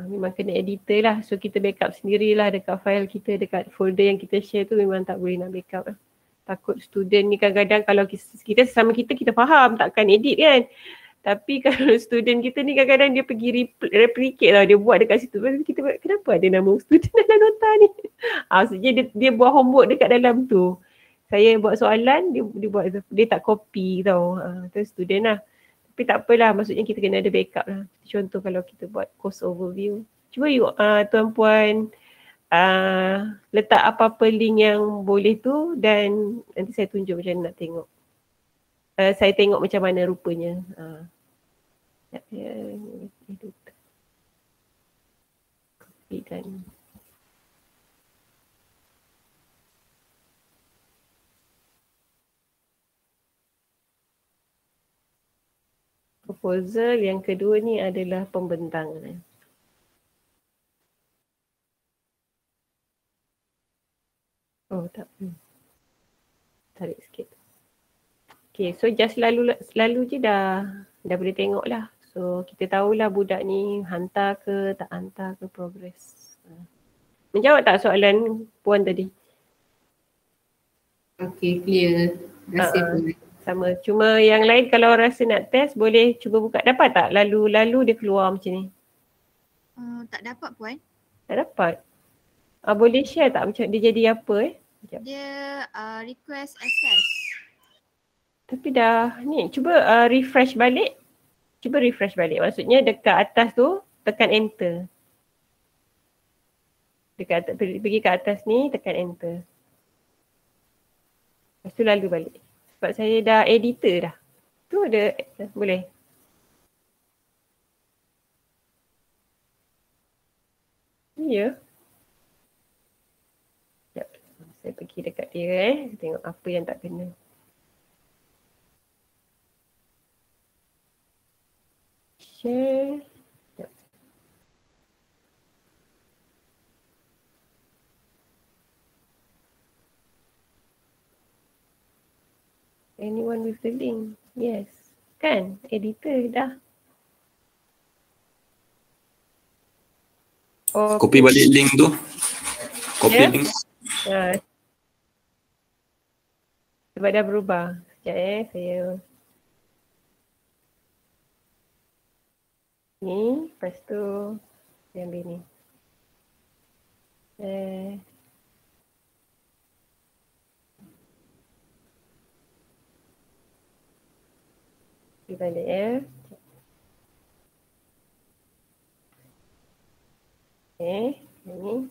Memang kena editor lah. So kita backup sendirilah dekat file kita, dekat folder yang kita share tu memang tak boleh nak backup lah. Takut student ni kadang-kadang kalau kita sesama kita faham takkan edit kan. Tapi kalau student kita ni kadang-kadang dia pergi replicate lah, dia buat dekat situ. Kita buat, kenapa ada nama student dalam nota ni? Maksudnya dia buat homework dekat dalam tu. Saya buat soalan, dia tak copy tau. Tu student lah. Tapi tak apalah, maksudnya kita kena ada backup lah. Contoh kalau kita buat course overview. Cuba tuan-puan letak apa-apa link yang boleh tu dan nanti saya tunjuk macam mana nak tengok. Saya tengok macam mana rupanya. Copy dan proposal yang kedua ni adalah pembentangan. Oh tak. Tarik sikit. Okay, so just selalu je dah boleh tengok lah. So kita tahulah budak ni hantar ke tak hantar ke progress. Menjawab tak soalan puan tadi? Okay, clear. Terima kasih. Sama. Cuma yang lain kalau rasa nak test boleh cuba buka. Dapat tak? Lalu dia keluar macam ni. Tak dapat puan. Tak dapat. Boleh share tak macam dia jadi apa Sekejap. Dia request access. Tapi dah ni cuba refresh balik. Cuba refresh balik. Maksudnya dekat atas tu tekan enter. Dekat atas, pergi ke atas ni tekan enter. Lepas tu lalu balik. Sebab saya dah editor dah. Tu ada boleh. Ya. Saya pergi dekat dia tengok apa yang tak kena. Share. Anyone with the link? Yes. Kan? Editor dah. Oh, copy balik link tu. Copy link. Sebab dah berubah. Sekejap saya. Ni, lepas tu saya ambil ni. Pergi balik ni.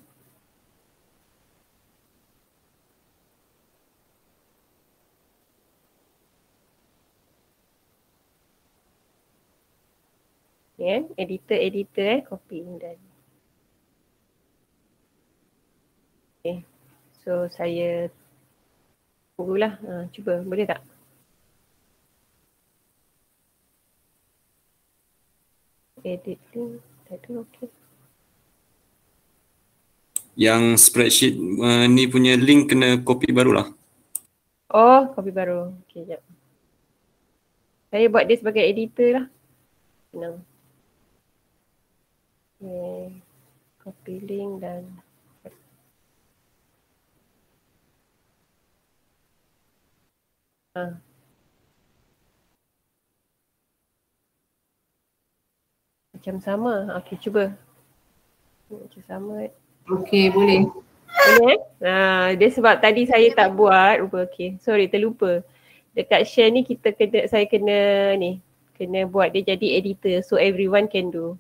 Editor copy dan. Okay. So saya tunggulah. Cuba boleh tak? Edit link. Tadi okey. Yang spreadsheet ni punya link kena copy barulah. Oh, copy baru. Okey, jap. Saya buat dia sebagai editor lah. Senang. Okay. Copy link dan macam sama. Okey, cuba. Macam sama. Okey, boleh. Boleh dia sebab tadi saya tak buat. Okey, sorry terlupa. Dekat share ni saya kena buat dia jadi editor so everyone can do.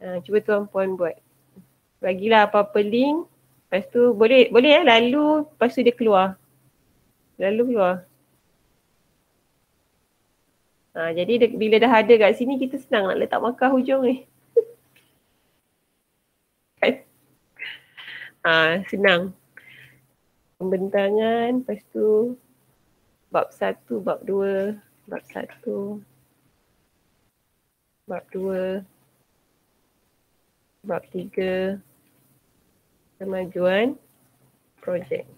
Cuba tuan-puan buat. Bagilah apa-apa link. Lepas tu boleh lalu lepas tu dia keluar. Lalu keluar. Jadi bila dah ada kat sini kita senang nak letak markah hujung ni. Senang. Pembentangan, lepas tu bab 1, bab 2, bab 1, bab 2. Bab 3 kemajuan projek.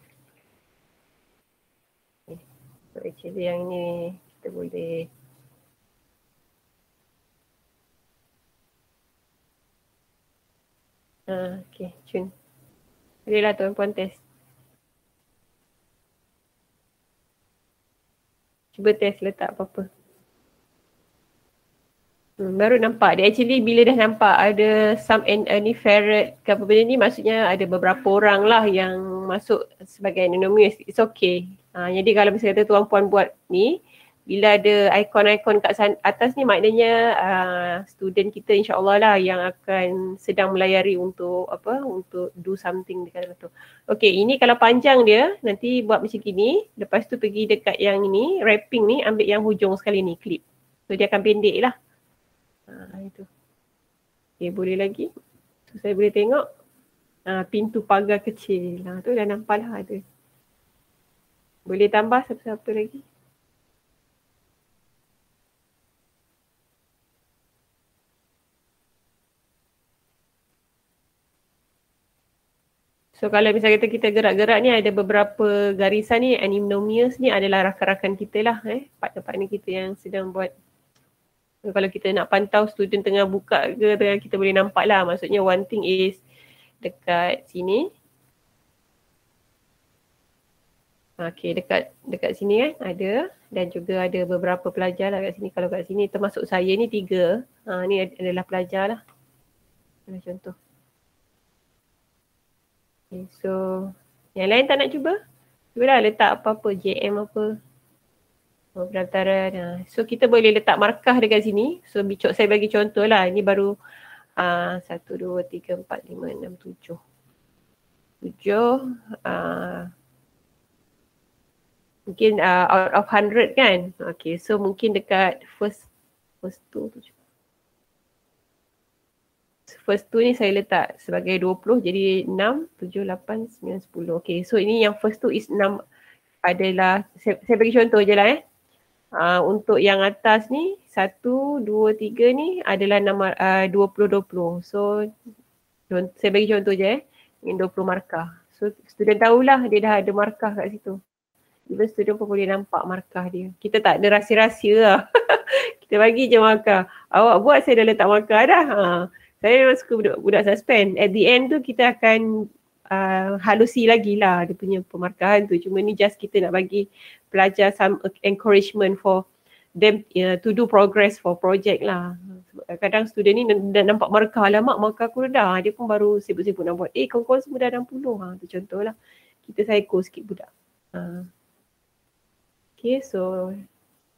So actually yang ni kita boleh okay, Cun. Bolehlah tuan-puan test. Cuba test letak apa-apa. Baru nampak. Dia actually bila dah nampak ada some ni ferret ke apa benda ni, maksudnya ada beberapa orang lah yang masuk sebagai anonymous. It's okay. Jadi kalau misalnya kata tuan puan buat ni, bila ada ikon-ikon kat atas ni, maknanya student kita insyaAllah lah yang akan sedang melayari untuk untuk do something dekat tu. Okay, ini kalau panjang dia, nanti buat macam gini. Lepas tu pergi dekat yang ini, wrapping ni, ambil yang hujung sekali ni, clip. So dia akan pendek lah. Itu. Okay, boleh lagi. So, saya boleh tengok pintu pagar kecil. Tu dah nampak lah ada. Boleh tambah satu-satu lagi. So kalau misalnya kita gerak-gerak ni, ada beberapa garisan ni, anonymous ni adalah rakan-rakan kita lah. Partner-partner kita yang sedang buat. Kalau kita nak pantau student tengah buka ke, kita boleh nampak lah. Maksudnya one thing is dekat sini. Okay, dekat sini kan ada. Dan juga ada beberapa pelajar lah kat sini. Kalau kat sini termasuk saya ni 3. Ni adalah pelajar lah. Contoh. Okay, so yang lain tak nak cuba? Cubalah letak apa-apa, JM apa. Pendaftaran. So kita boleh letak markah dekat sini. So saya bagi contoh lah. Ini baru 1, 2, 3, 4, 5, 6, 7. 7. Mungkin out of 100 kan. Okay, so mungkin dekat first two. First two ni saya letak sebagai 20. Jadi 6, 7, 8, 9, 10. Okay, so ini yang first two is 6 adalah, saya bagi contoh je lah untuk yang atas ni 1, 2, 3 ni adalah 20-20. So saya bagi contoh je dengan 20 markah. So student tahulah dia dah ada markah kat situ. Even student pun boleh nampak markah dia. Kita tak ada rahsia-rahsia lah. Kita bagi je markah. Awak buat, saya dah letak markah dah. Saya memang suka budak suspend. At the end tu kita akan halusi lagi lah dia punya pemarkahan tu. Cuma ni just kita nak bagi pelajar some encouragement for them to do progress for project lah. Kadang student ni dah nampak markah, alamak markah aku dah. Dia pun baru sibuk-sibuk nak buat. Kawan-kawan semua dah 60. Tu contoh lah. Kita psycho sikit budak. Okay, so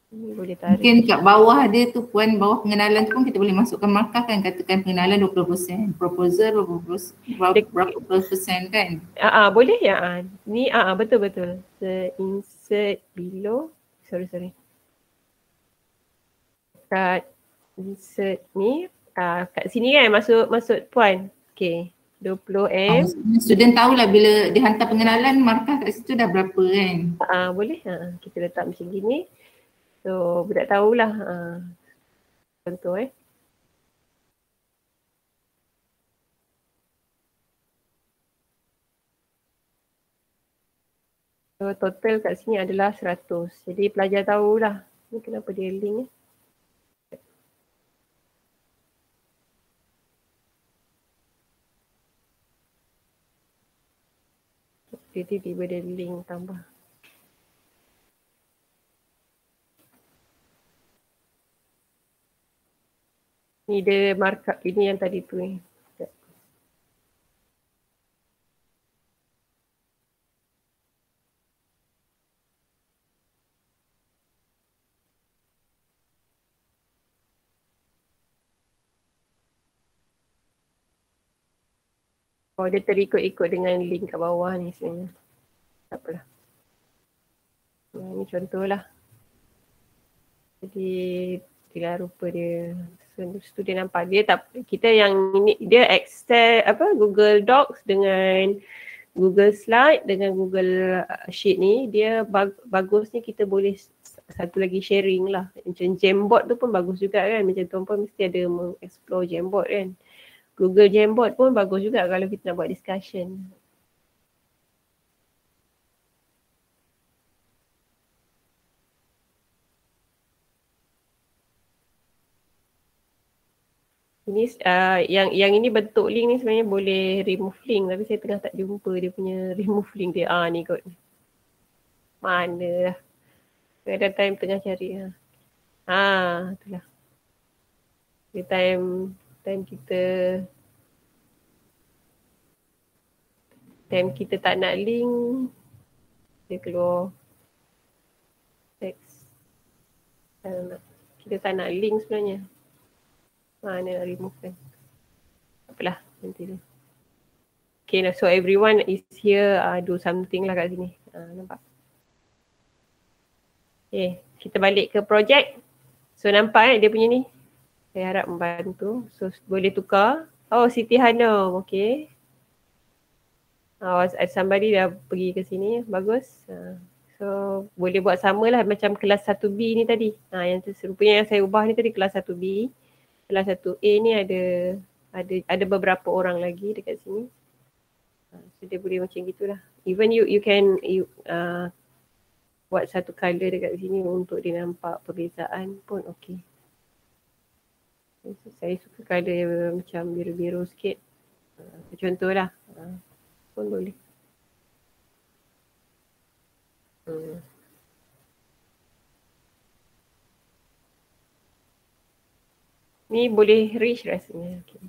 ni boleh tarik. Mungkin kat bawah dia tu puan, bawah pengenalan tu pun kita boleh masukkan markah kan, katakan pengenalan 20%, proposal berapa persen kan? Boleh ya. Ni betul-betul. Insert below. Sorry. Kat insert ni kat sini kan masuk puan. Okay. 20M. Student tahulah bila dia hantar pengenalan markah kat situ dah berapa kan? Boleh. Kita letak macam gini. So budak tahulah. Contoh So total kat sini adalah 100. Jadi pelajar tahulah. Ni kenapa dia link Tiba-tiba dia link tambah. Ni dia markup ini yang tadi tu ni. Oh, dia terikut-ikut dengan link kat bawah ni sebenarnya. Tak apalah. Ini contohlah. Jadi itulah rupa dia. Student nampak dia tak, kita yang ini dia access Google Docs dengan Google Slide dengan Google Sheet ni, dia bagusnya kita boleh satu lagi sharing lah. Macam Jamboard tu pun bagus juga kan, macam tuan-puan mesti ada mengeksplore Jamboard kan. Google Jamboard pun bagus juga kalau kita nak buat discussion. Ini yang ini bentuk link ni sebenarnya boleh remove link, tapi saya tengah tak jumpa dia punya remove link dia. Ni kot. Mana lah. Kadang time tengah cari. Itulah. Dia time kita tak nak link, dia keluar teks. Kita tak nak link sebenarnya. Mana nak remove kan. Apalah, nanti dia. Okay, so everyone is here, do something lah kat sini. Nampak? Okay, kita balik ke project. So nampak dia punya ni. Saya harap membantu. So boleh tukar. Oh, Siti Hanum, okay. Somebody dah pergi ke sini, bagus. So boleh buat samalah macam kelas 1B ni tadi. Yang serupanya yang saya ubah ni tadi kelas 1B. Kelas 1A ni ada beberapa orang lagi dekat sini. So dia boleh macam gitulah. Even you can buat satu colour dekat sini untuk dia nampak perbezaan pun okey. So, saya suka colour macam biru-biru sikit. Contohlah. Pun boleh. Ni boleh reach rasanya. Okay.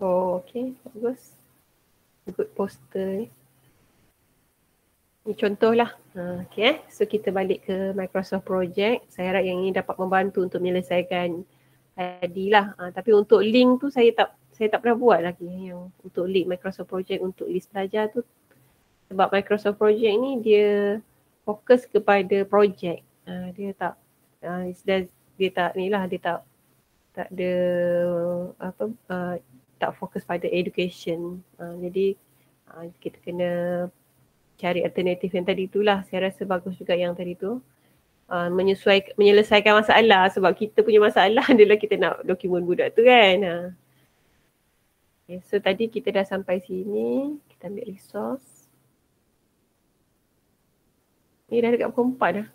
Oh, okay. Bagus. Good poster ni. Ni contohlah. Okay. So kita balik ke Microsoft Project. Saya harap yang ini dapat membantu untuk menyelesaikan tadi lah. Tapi untuk link tu saya tak pernah buat lagi yang untuk link Microsoft Project untuk list pelajar tu. Sebab Microsoft Project ni dia fokus kepada project. Dia tak ada tak fokus pada education. Jadi kita kena cari alternatif yang tadi itulah. Saya rasa bagus juga yang tadi tu. Menyelesaikan masalah sebab kita punya masalah adalah kita nak dokumen budak tu kan. Okay, so tadi kita dah sampai sini. Kita ambil resource. Ni dah dekat pukul 4 dah.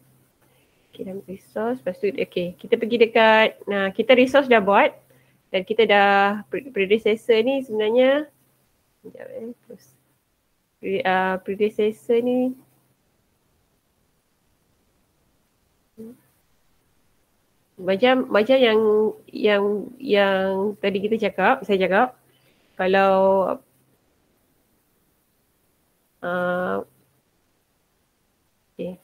Okay, dah ambil resource. Lepas tu, okay, kita pergi dekat, kita resource dah buat. Dan kita dah, predecessor ni sebenarnya, sekejap terus. Predecessor ni, macam yang tadi saya cakap, kalau okay.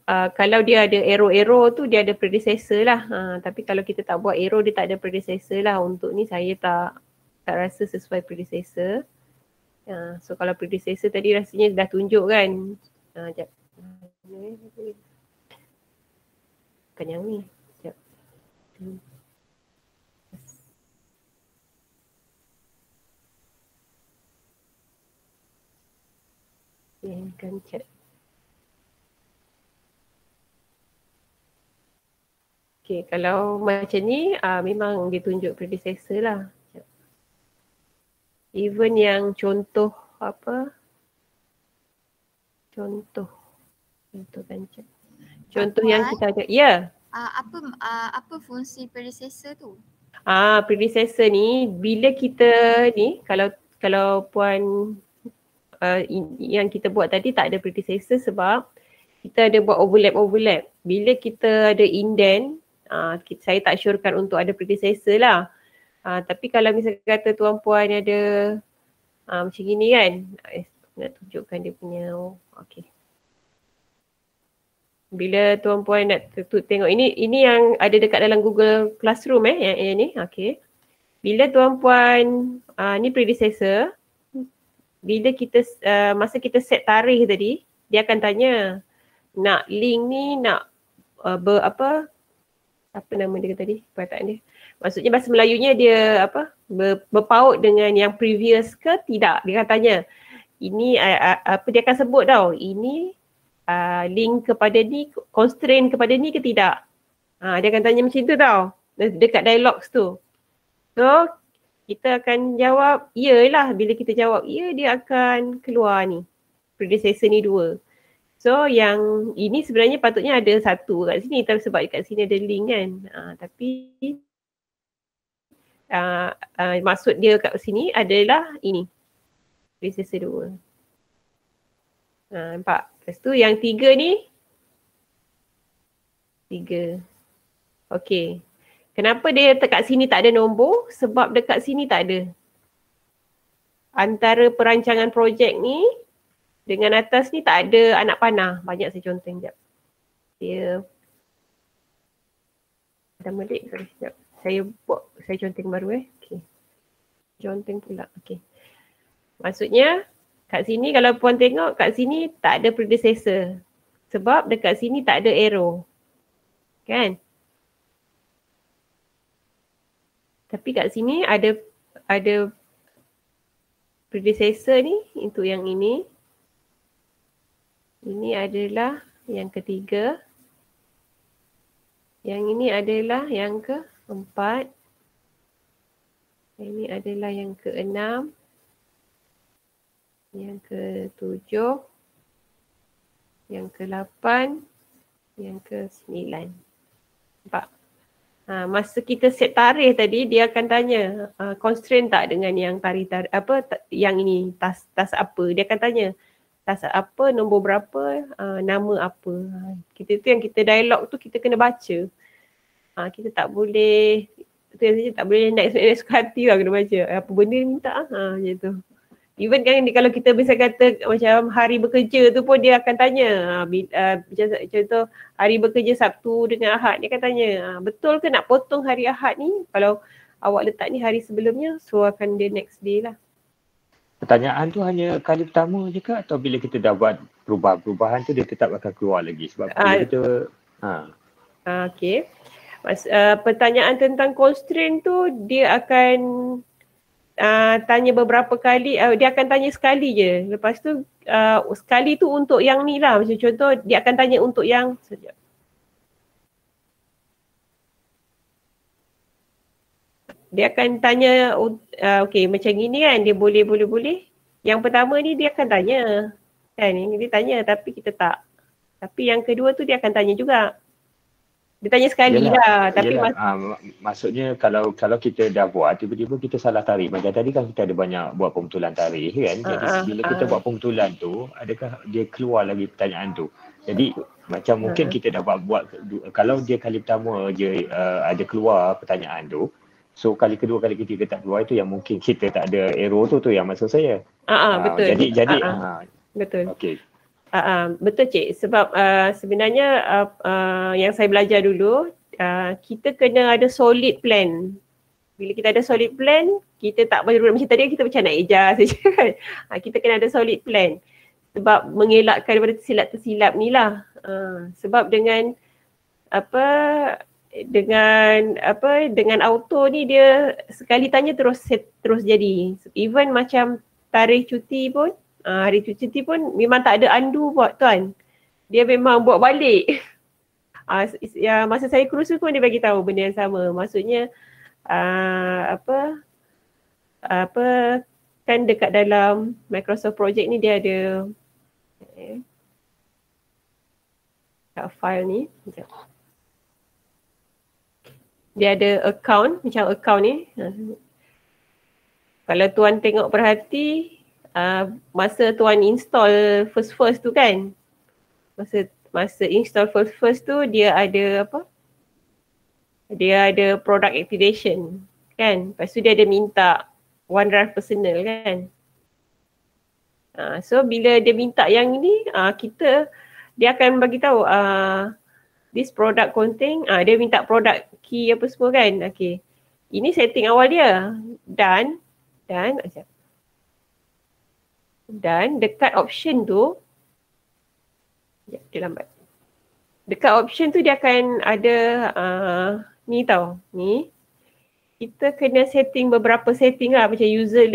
Kalau dia ada arrow tu dia ada predecessor lah. Tapi kalau kita tak buat arrow dia tak ada predecessor lah. Untuk ni saya tak rasa sesuai predecessor. So kalau predecessor tadi rasanya dah tunjuk kan. Sekejap. Bukan yang ni. Sekejap. Kan chat. Okay, kalau macam ni memang dia tunjuk predecessor lah. Even yang contoh apa? Contoh kan chat. Contoh yang kita ada. Ya. Apa fungsi predecessor tu? Predecessor ni bila kita ni kalau puan yang kita buat tadi tak ada predecessor sebab kita ada buat overlap. Bila kita ada indent, saya tak syorkan untuk ada predecessor lah. Tapi kalau misalnya kata tuan puan ada macam gini kan, nak tunjukkan dia punya, okay. Bila tuan puan nak tengok ini yang ada dekat dalam Google Classroom yang ni, okay. Bila tuan puan ni predecessor, bila kita masa kita set tarikh tadi, dia akan tanya nak link ni nak apa nama dia tadi, perkataan dia. Maksudnya bahasa Melayunya dia berpaut dengan yang previous ke tidak. Dia akan tanya ini apa dia akan sebut tau, ini link kepada ni, constraint kepada ni ke tidak. Dia akan tanya macam tu tau, dekat dialogs tu. So kita akan jawab iyalah, bila kita jawab ya, dia akan keluar ni, predecessor ni 2. So yang ini sebenarnya patutnya ada 1 kat sini, tapi sebab kat sini ada link kan. Tapi maksud dia kat sini adalah ini, predecessor 2. Nampak? Lepas tu yang 3 ni, 3. Okey. Kenapa dia dekat sini tak ada nombor? Sebab dekat sini tak ada. Antara perancangan projek ni dengan atas ni tak ada anak panah. Banyak saya contoh sekejap. Dia dah melik ke sekejap. Saya conteng baru Okey. Conteng pula. Okey. Maksudnya kat sini kalau puan tengok kat sini tak ada predecessor. Sebab dekat sini tak ada arrow. Kan? Tapi kat sini ada predecessor ni untuk yang ini. Ini adalah yang ketiga. Yang ini adalah yang keempat. Ini adalah yang keenam. Yang ketujuh. Yang ke-8. Yang ke-9. Nampak? Masa kita set tarikh tadi, dia akan tanya constraint tak dengan yang tarikh yang ini, task apa. Dia akan tanya task apa, nombor berapa, nama apa. Kita tu yang kita dialog tu kita kena baca. Kita tak boleh, tak boleh naik suka hati lah kena baca. Apa benda ni minta macam tu. Even kan kalau kita bisa kata macam hari bekerja tu pun dia akan tanya. Contoh hari bekerja Sabtu dengan Ahad, dia akan tanya betul ke nak potong hari Ahad ni? Kalau awak letak ni hari sebelumnya, so akan dia next day lah. Pertanyaan tu hanya kali pertama je ke atau bila kita dah buat perubahan-perubahan tu dia tetap akan keluar lagi? Sebab bila kita okey. Pertanyaan tentang constraint tu dia akan tanya beberapa kali, dia akan tanya sekali je. Lepas tu sekali tu untuk yang ni lah. Macam contoh dia akan tanya untuk yang dia akan tanya okey macam gini kan, dia boleh. Yang pertama ni dia akan tanya kan, ini dia tanya tapi kita tak. Tapi yang kedua tu dia akan tanya juga. Dia tanya sekali lah. Tapi maksudnya kalau kita dah buat, tiba-tiba kita salah tarikh. Macam tadi kan kita ada banyak buat pembetulan tarikh kan. Jadi bila kita buat pembetulan tu, adakah dia keluar lagi pertanyaan tu? Jadi macam mungkin kita dah buat kalau dia kali pertama je ada keluar pertanyaan tu. So kali kedua, kali ketiga tak keluar, itu yang mungkin kita tak ada arrow tu yang maksud saya. Betul. Jadi betul. Okey. Betul cik, sebab sebenarnya yang saya belajar dulu, kita kena ada solid plan. Bila kita ada solid plan, kita tak boleh macam tadi kita macam nak eja saja kan. Kita kena ada solid plan. Sebab mengelakkan daripada tersilap-tersilap ni lah. Sebab dengan dengan auto ni dia sekali tanya terus jadi. Even macam tarikh cuti pun, hari cuti pun memang tak ada undo buat tuan. Dia memang buat balik. Masa saya kursus pun dia bagi tahu benda yang sama. Maksudnya kan dekat dalam Microsoft Project ni dia ada file ni. Dia ada account, macam account ni. Kalau tuan tengok perhati, masa tuan install first tu kan, masa install first tu dia ada dia ada product activation kan. Lepas tu dia ada minta OneDrive personal kan. So bila dia minta yang ni, dia akan bagi tahu this product contain, dia minta product key apa semua kan. Okay, ini setting awal dia. Dan dekat option tu, dia lambat. Dekat option tu dia akan ada ni tau, ni. Kita kena setting beberapa setting lah macam user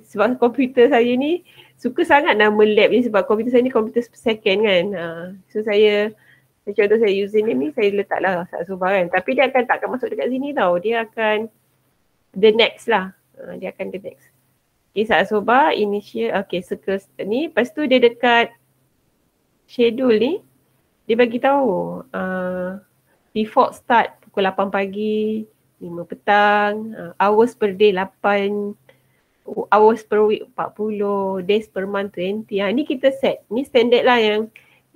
sebab komputer saya ni suka sangat nama lab ni sebab komputer saya ni komputer second kan. So saya, contoh saya username ni saya letaklah Saat Sobah kan. Tapi dia takkan masuk dekat sini tau. Dia akan the next lah. Dia akan the next. Okay, Saat Sobah, initial, okay, circle ni. Lepas tu dia dekat schedule ni, dia bagi tahu default start pukul 8 pagi, 5 petang, hours per day 8, hours per week 40, days per month 20. Ni kita set. Ni standard lah yang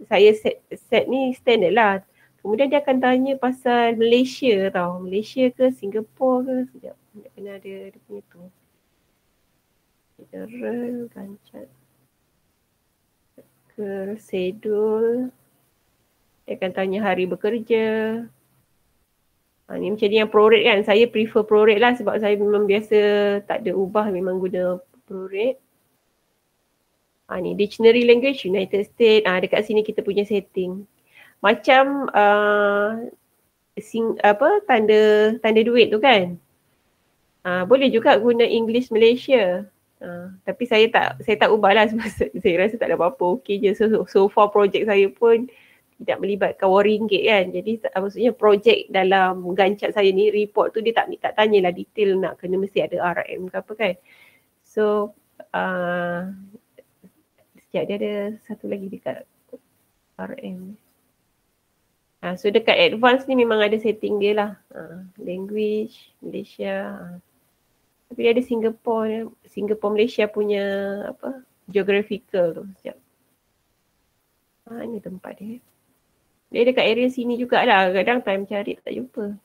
saya set ni standard lah. Kemudian dia akan tanya pasal Malaysia tau. Malaysia ke Singapore ke? Sekejap. Dia kena ada dia punya tu. General, Gancat. Ke schedule. Dia akan tanya hari bekerja. Ni macam ni yang prorate kan. Saya prefer prorate lah sebab saya memang biasa tak ada ubah, memang guna prorate. Ni dictionary language United States. Dekat sini kita punya setting. Macam tanda duit tu kan. Boleh juga guna English Malaysia. Tapi saya tak ubah lah sebab saya rasa tak ada apa-apa. Okay je. So far projek saya pun tidak melibatkan RM1 kan. Jadi maksudnya projek dalam Gancat saya ni, report tu dia tak tanyalah detail nak kena mesti ada RM ke apa kan. So sekejap dia ada satu lagi dekat RM. So dekat advance ni memang ada setting dia lah. Language, Malaysia. Tapi dia ada Singapore Malaysia punya apa, geographical tu. Sekejap. Ni tempat dia. Dia dekat area sini jugalah. Kadang time cari tak jumpa.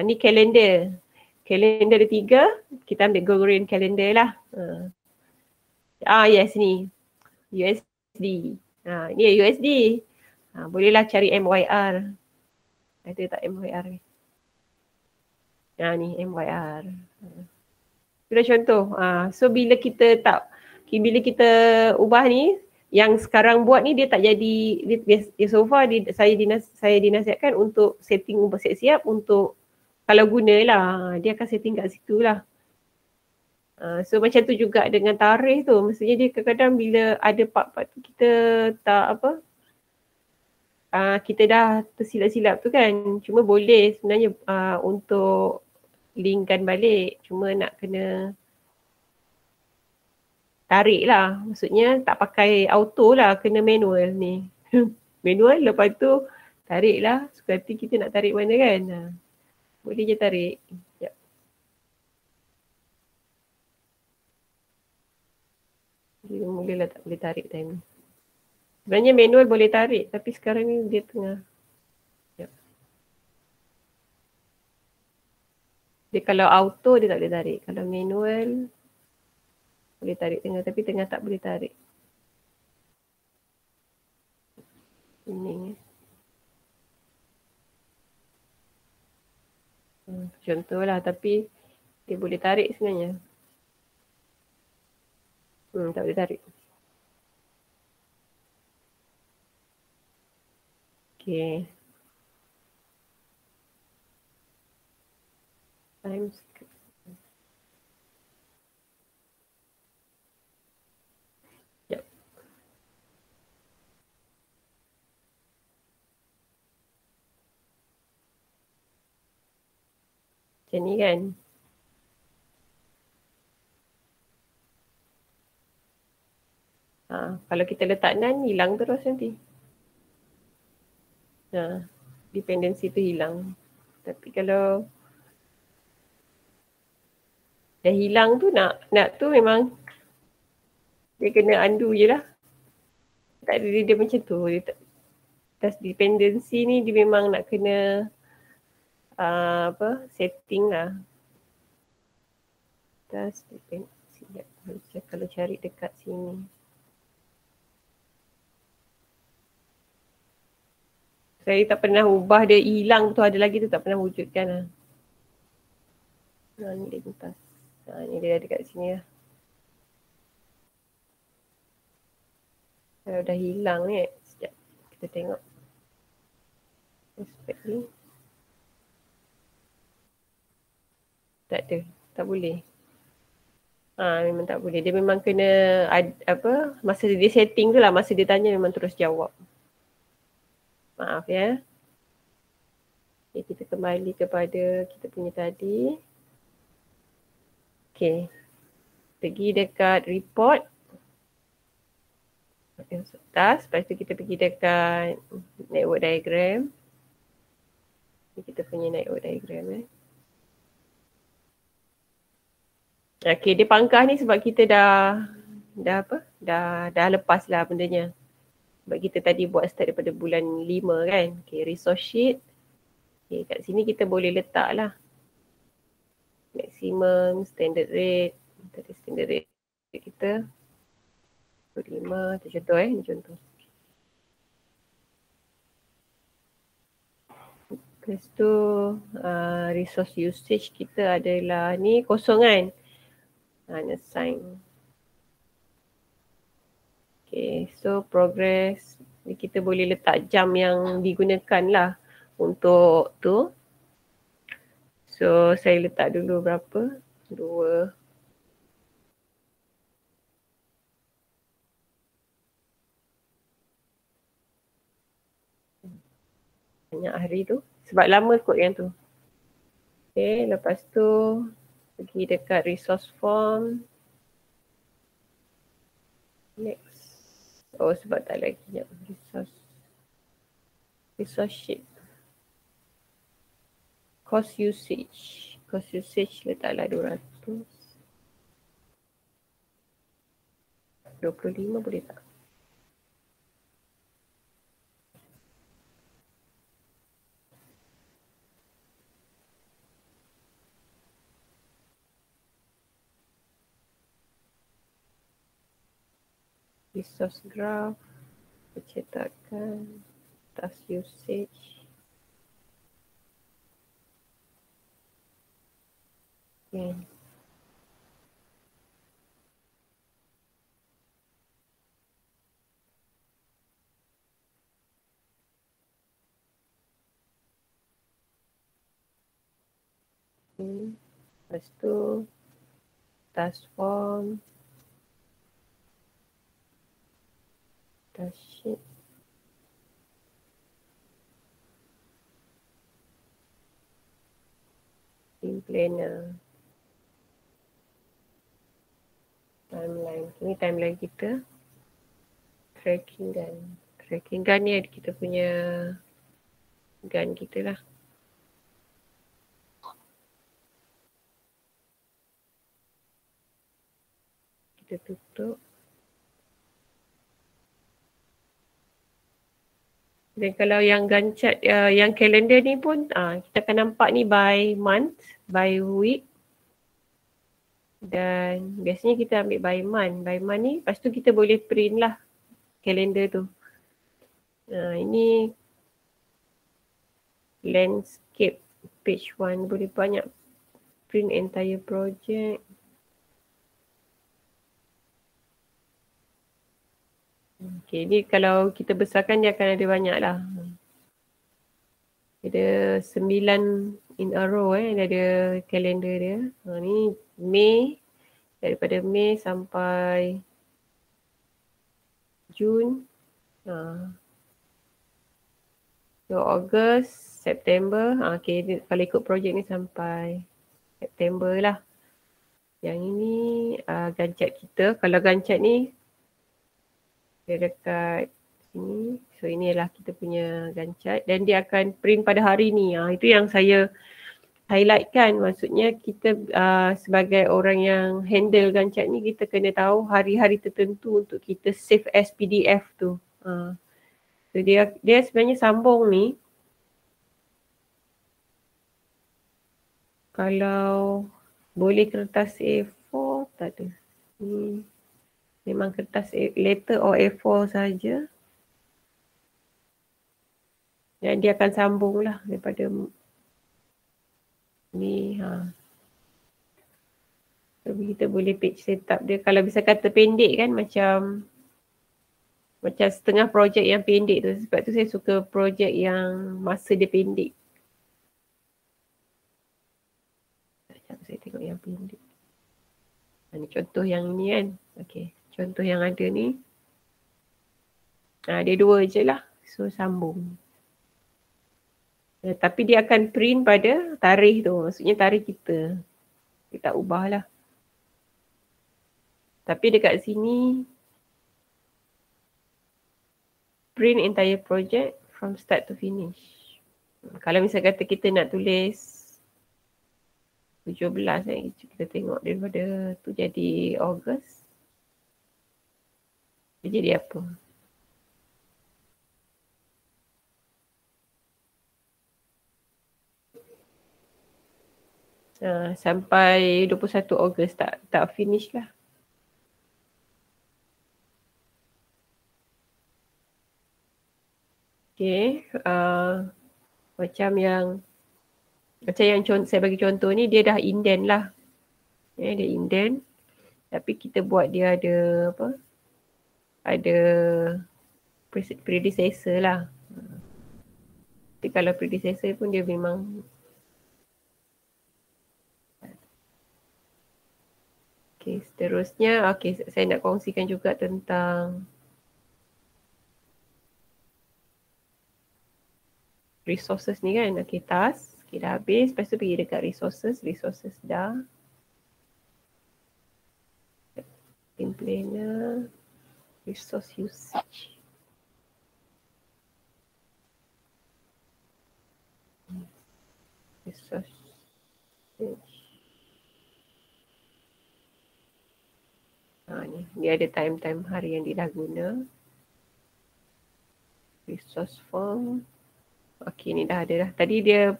Ni kalender. Kalender ada 3. Kita ambil Gregorian calendar lah. Yes ni. USD. Ni USD. Bolehlah cari MYR. Ada tak MYR ni? Ni MYR. Sudah contoh. So bila kita ubah ni, yang sekarang buat ni dia tak jadi, dia so far saya dinasihatkan untuk setting siap-siap untuk kalau gunalah, dia akan setting kat situ lah. So macam tu juga dengan tarikh tu, maksudnya dia kadang-kadang bila ada part-part tu kita tak apa, kita dah tersilap-silap tu kan, cuma boleh sebenarnya untuk linkkan balik, cuma nak kena tarik lah, maksudnya tak pakai auto lah, kena manual ni. Manual, lepas tu tarik lah, suka hati kita nak tarik mana kan. Boleh je tarik. Sekejap. Boleh lah tak boleh tarik time ni. Sebenarnya manual boleh tarik, tapi sekarang ni dia tengah. Sekejap. Dia kalau auto dia tak boleh tarik, kalau manual boleh tarik tengah, tapi tengah tak boleh tarik. Ini. Contohlah, tapi dia boleh tarik sebenarnya. Tak boleh tarik. Okay. Times. Macam ni kan. Kalau kita letak none, hilang terus nanti. Dependency tu hilang. Tapi kalau dah hilang tu nak tu memang dia kena undo je lah. Tak ada dia macam tu. Task dependency ni dia memang nak kena setting lah. Task dependency. Kalau cari dekat sini. Saya tak pernah ubah dia hilang tu, ada lagi tu tak pernah wujudkan lah. Ni dia lintas. Ni dia ada kat sini lah. Kalau dah hilang ni, sekejap kita tengok. Aspek ni. Tak ada, tak boleh. Memang tak boleh. Dia memang kena masa dia setting tu lah, masa dia tanya memang terus jawab. Maaf ya. Okay, kita kembali kepada kita punya tadi. Okay. Pergi dekat report. Task. Lepas tu kita pergi dekat network diagram. Ini kita punya network diagram. Okay, dia pangkah ni sebab kita dah lepas lah bendanya. Sebab kita tadi buat start daripada bulan 5 kan. Okay, resource sheet. Okay, kat sini kita boleh letak lah. Maximum, standard rate. Tadi standard rate kita 5, tu contoh ni contoh. Lepas tu resource usage kita adalah ni kosong kan. Unassign. Okay, so progress. Kita boleh letak jam yang digunakan lah untuk tu. So saya letak dulu berapa? 2. Banyak hari tu. Sebab lama kot yang tu. Okay, lepas tu pergi dekat resource form. Next. Oh, sebab tak lagi. Resource sheet. Cost usage. Cost usage letaklah 200. 25 boleh tak? Resource graph, percetakan, task usage. Okay. Lepas tu task form, task sheet, team planner, timeline. Ini timeline kita. Tracking gun. Tracking gun ni kita punya gun kita lah. Kita tutup. Dan kalau yang gun chart, yang kalender ni pun kita akan nampak ni by month, by week. Dan biasanya kita ambil by month. By month ni, lepas tu kita boleh print lah kalender tu. Ini landscape page 1. Boleh banyak print entire project. Okay, ni kalau kita besarkan dia akan ada banyak lah. Ada 9 in a row dia ada kalender dia. Ni Mei, daripada Mei sampai Jun. So Ogos, September. Okay, kalau ikut projek ni sampai September lah. Yang ini Gantt chart kita. Kalau Gantt chart ni dia dekat sini. So ini adalah kita punya Gantt chart dan dia akan print pada hari ni. Itu yang saya highlightkan. Maksudnya kita sebagai orang yang handle Gantt chart ni, kita kena tahu hari-hari tertentu untuk kita save as PDF tu. So dia sebenarnya sambung ni. Kalau boleh kertas A4 tak ada. Memang kertas letter or A4 saja. Dan dia akan sambung lah daripada ni. So kita boleh page setup dia. Kalau bisa kata pendek kan, macam setengah projek yang pendek tu. Sebab tu saya suka projek yang masa dia pendek. Sekejap saya tengok yang pendek. Ini contoh yang ni kan. Okay. Contoh yang ada ni. Dia 2 je lah. So sambung. Tapi dia akan print pada tarikh tu. Maksudnya tarikh kita. Kita tak ubah lah. Tapi dekat sini. Print entire project from start to finish. Kalau misal kata kita nak tulis 17 kita tengok daripada tu jadi Ogos. Dia jadi apa? Sampai 21 Ogos tak finish lah. Okay. Macam yang saya bagi contoh ni, dia dah indent lah. Dia indent. Tapi kita buat dia ada apa? Ada predecessor lah. Tapi kalau predecessor pun dia memang. Okay, seterusnya. Okay, saya nak kongsikan juga tentang resources ni kan. Okay, task. Okay, dah habis. Lepas tu pergi dekat resources. Resources dah. In planner. Resource usage. Resource usage. Ni. Dia ada time-time hari yang dia dah guna. Resource form. Okay, ni dah ada dah. Tadi dia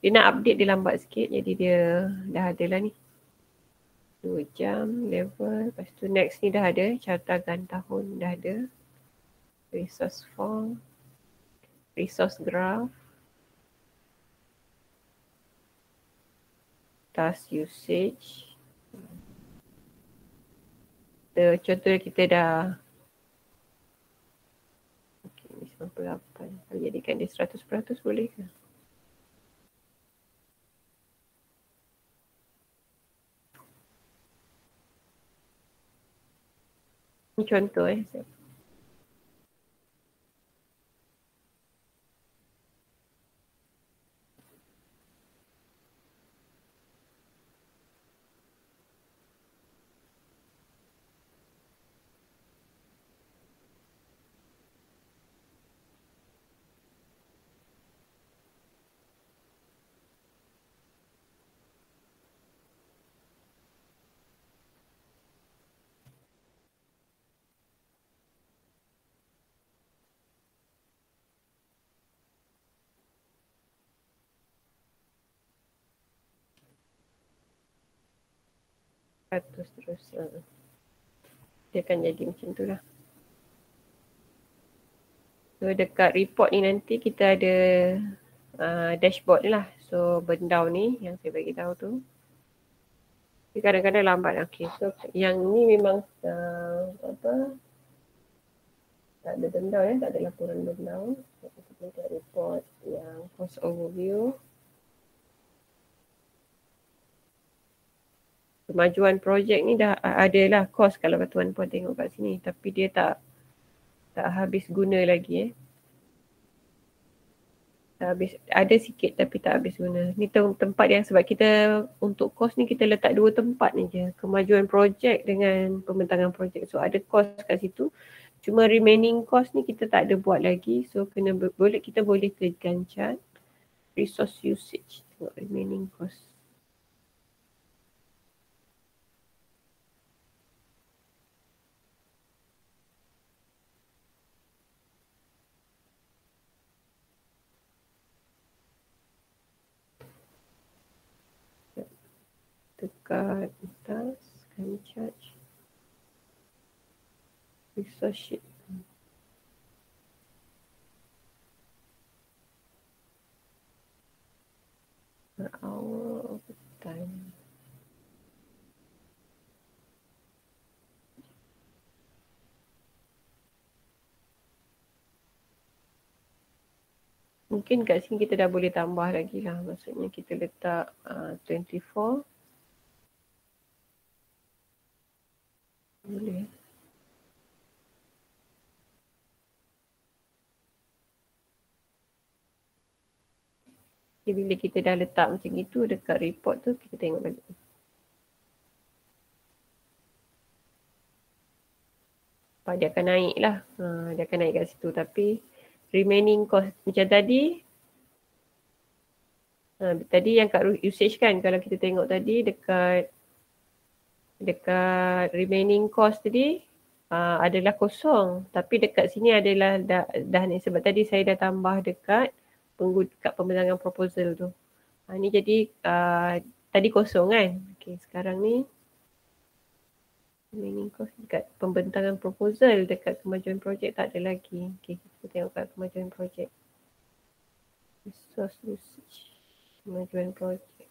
nak update, dia lambat sikit. Jadi dia dah ada lah ni. 2 jam, level. Lepas tu next ni dah ada. Cartagan tahun dah ada. Resource form. Resource graph. Task usage. Contohnya kita dah. Okay, ni 98. Kalau jadikan dia 100% boleh ke? Ini contoh terus dia akan jadi macam tu lah. So dekat report ni nanti kita ada dashboard ni lah. So burn down ni yang saya bagi tahu tu. Tapi kadang-kadang lambat. Okay, so yang ni memang tak ada burn down tak ada laporan burn down. Kita report yang cost overview. Kemajuan projek ni dah ada lah kos kalau Tuan Puan tengok kat sini. Tapi dia tak habis guna lagi Tak habis, ada sikit tapi tak habis guna. Ni tempat yang sebab kita untuk kos ni kita letak 2 tempat ni je. Kemajuan projek dengan pembentangan projek. So ada kos kat situ. Cuma remaining kos ni kita tak ada buat lagi. So kita boleh tekan chart. Resource usage. Tengok remaining cost. Dekat atas, can charge resource sheet. Per hour over time. Mungkin kat sini kita dah boleh tambah lagi lah. Maksudnya kita letak 24. Boleh. Okay, bila kita dah letak macam itu dekat report tu, kita tengok balik. Dia akan naik lah. Dia akan naik kat situ. Tapi remaining cost macam tadi. Tadi yang kat usage kan. Kalau kita tengok tadi dekat remaining cost tadi adalah kosong. Tapi dekat sini adalah dah ni. Sebab tadi saya dah tambah dekat pembentangan proposal tu. Ni jadi tadi kosong kan. Okay, sekarang ni remaining cost dekat pembentangan proposal, dekat kemajuan projek tak ada lagi. Okay, kita tengok kat kemajuan projek. Resource usage. Kemajuan projek.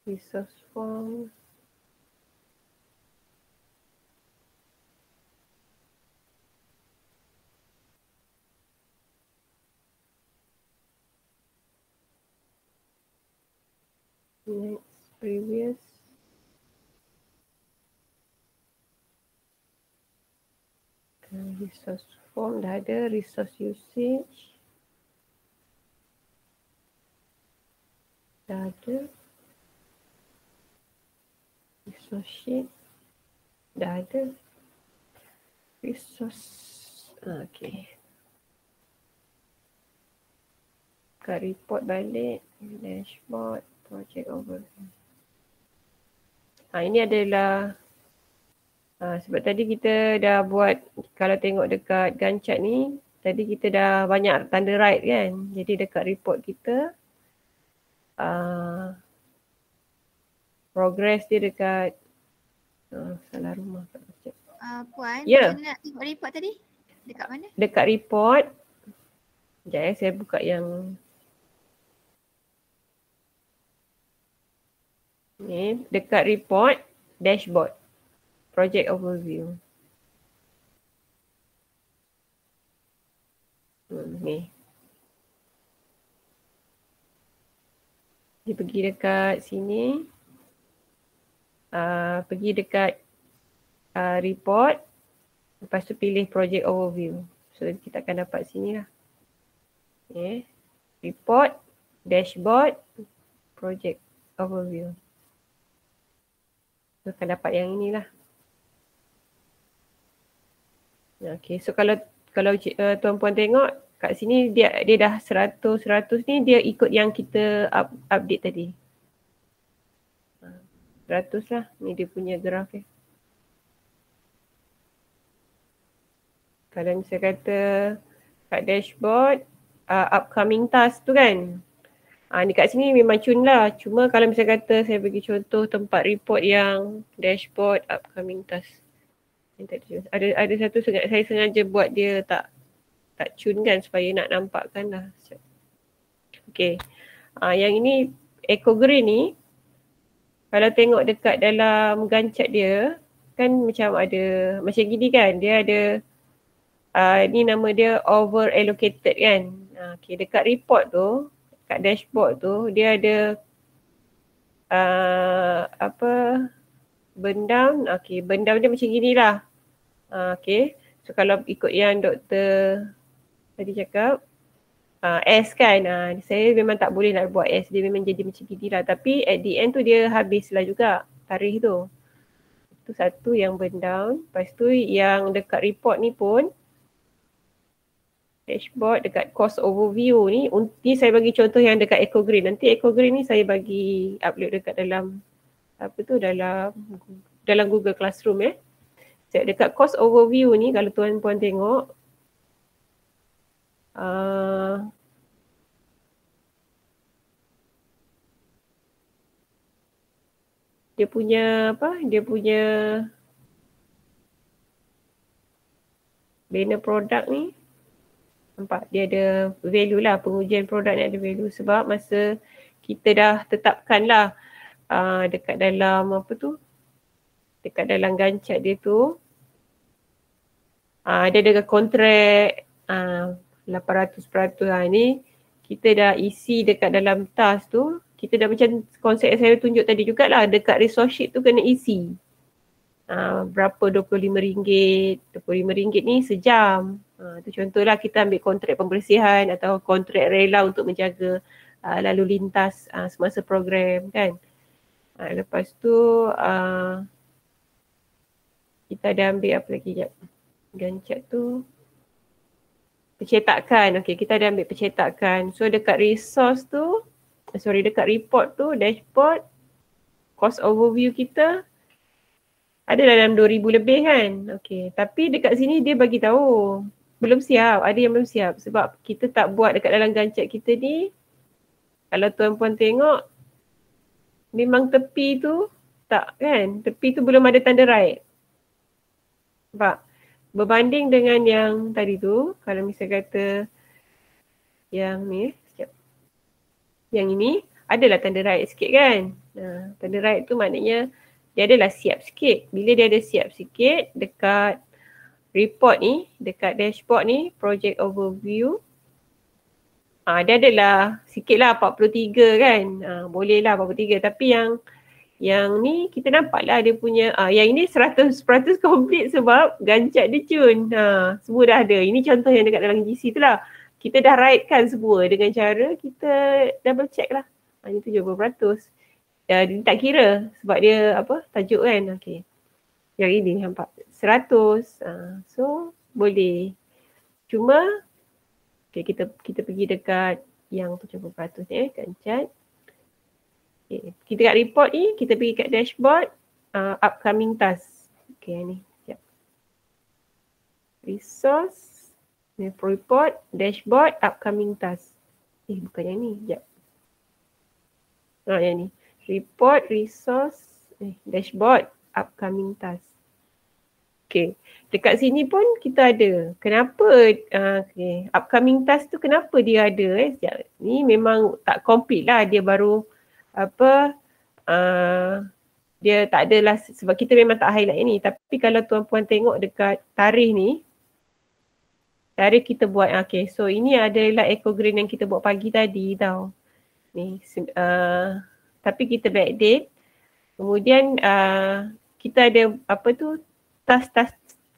Resource form. Next, previous. Resource form dah ada, resource usage. Dah ada. Resource sheet. Dah ada. Resource. Okay. Kat report balik. Dashboard. Project overview. Ini adalah sebab tadi kita dah buat, kalau tengok dekat Gantt chart ni, tadi kita dah banyak tanda right kan. Jadi dekat report kita, progress dia dekat, salah rumah. Puan, Ya. macam nak tengok report tadi? Dekat mana? Dekat report, sekejap saya buka yang ni, dekat report, dashboard, project overview. Ni. Dia pergi dekat sini. Pergi dekat report. Lepas tu pilih project overview. So kita akan dapat sini lah. Okay. Report, dashboard, project overview. So akan dapat yang inilah. Okay, so kalau tuan-puan tengok kat sini dia dah 100 ni dia ikut yang kita update tadi. 100 lah, ni dia punya graf dia. Kalau saya kata kat dashboard upcoming task tu kan. Dekat sini memang cun lah. Cuma kalau misalnya kata saya bagi contoh tempat report yang dashboard upcoming task. Ada satu saya sengaja buat dia tak cun kan supaya nak nampakkan lah. Okay. Yang ini Eco Green ni, kalau tengok dekat dalam Gantt chart dia, kan macam ada, macam gini kan. Dia ada, ni nama dia over allocated kan. Okay, dekat report tu, kat dashboard tu dia ada burn down. Okay, burn down dia macam gini lah. Okay, so kalau ikut yang doktor tadi cakap S kan, saya memang tak boleh nak buat S, dia memang jadi macam gini lah. Tapi at the end tu dia habis lah juga tarikh tu. Itu satu yang burn down. Lepas tu yang dekat report ni pun dashboard dekat cost overview ni saya bagi contoh yang dekat Eco Green. Nanti Eco Green ni saya bagi upload dekat dalam dalam Google Classroom dekat cost overview ni kalau tuan-puan tengok dia punya banner produk ni, nampak dia ada value lah, pengujian produk ni ada value sebab masa kita dah tetapkan lah dekat dalam dekat dalam Gantt dia tu. Dia ada kontrak 800%. Ni kita dah isi dekat dalam task tu. Kita dah macam konsep yang saya tunjuk tadi jugalah, dekat resource sheet tu kena isi. Berapa RM25. RM25 ni sejam. Tu contohlah kita ambil kontrak pembersihan atau kontrak rela untuk menjaga lalu lintas semasa program kan. Lepas tu kita ada ambil apa lagi sekejap. Gantt tu. Percetakan. Okay, kita ada ambil percetakan. So dekat resource tu, dekat report tu, dashboard, cost overview kita ada dalam 2,000 lebih kan. Okay, tapi dekat sini dia bagi tahu belum siap, ada yang belum siap sebab kita tak buat dekat dalam Gantt kita ni. Kalau tuan-puan tengok, memang tepi tu tak kan, tepi tu belum ada tanda right. Nampak? Berbanding dengan yang tadi tu, kalau misal kata yang ni, sekejap. Yang ini adalah tanda right sikit kan. Tanda right tu maknanya dia adalah siap sikit. Bila dia ada siap sikit dekat report ni, dekat dashboard ni, project overview, dia adalah sikit lah 43 kan. Boleh lah 43, tapi yang ni kita nampak lah dia punya, yang ini 100% complete sebab Gantt dia cun. Semua dah ada. Ini contoh yang dekat dalam GC tu lah. Kita dah writekan semua dengan cara kita double check lah. Ini 70%. Dia tak kira sebab dia apa, tajuk kan. Okay. Yang ini nampak 100. So boleh. Cuma okay, kita pergi dekat yang 70% Gantt. Okay. Kita kat report ni, kita pergi kat dashboard, upcoming task. Okay ni, sekejap. Resource, report, dashboard, upcoming task. Bukan yang ni, sekejap. Yang ni. Report, resource, dashboard, upcoming task. Okay, dekat sini pun kita ada. Kenapa, okay, upcoming task tu kenapa dia ada sekejap. Ni memang tak complete lah, dia baru dia tak adalah sebab kita memang tak highlight ni. Tapi kalau tuan-puan tengok dekat tarikh ni, tarikh kita buat, okay, so ini adalah eco-green yang kita buat pagi tadi tau. Ni, tapi kita backdate. Kemudian kita ada apa tu, task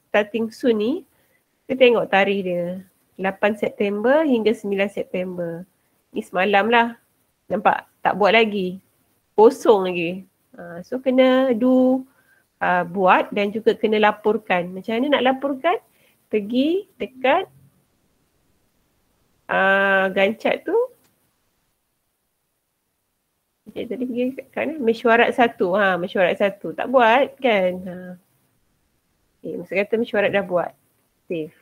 starting soon ni. Kita tengok tarikh dia, 8 September hingga 9 September. Ni semalam lah. Nampak? Tak buat lagi. Kosong lagi. So kena buat dan juga kena laporkan. Macam mana nak laporkan? Pergi dekat Gantt tu. Okay, tadi pergi kat mesyuarat 1. Mesyuarat 1. Tak buat kan? Okay, maksud kata mesyuarat dah buat. Save.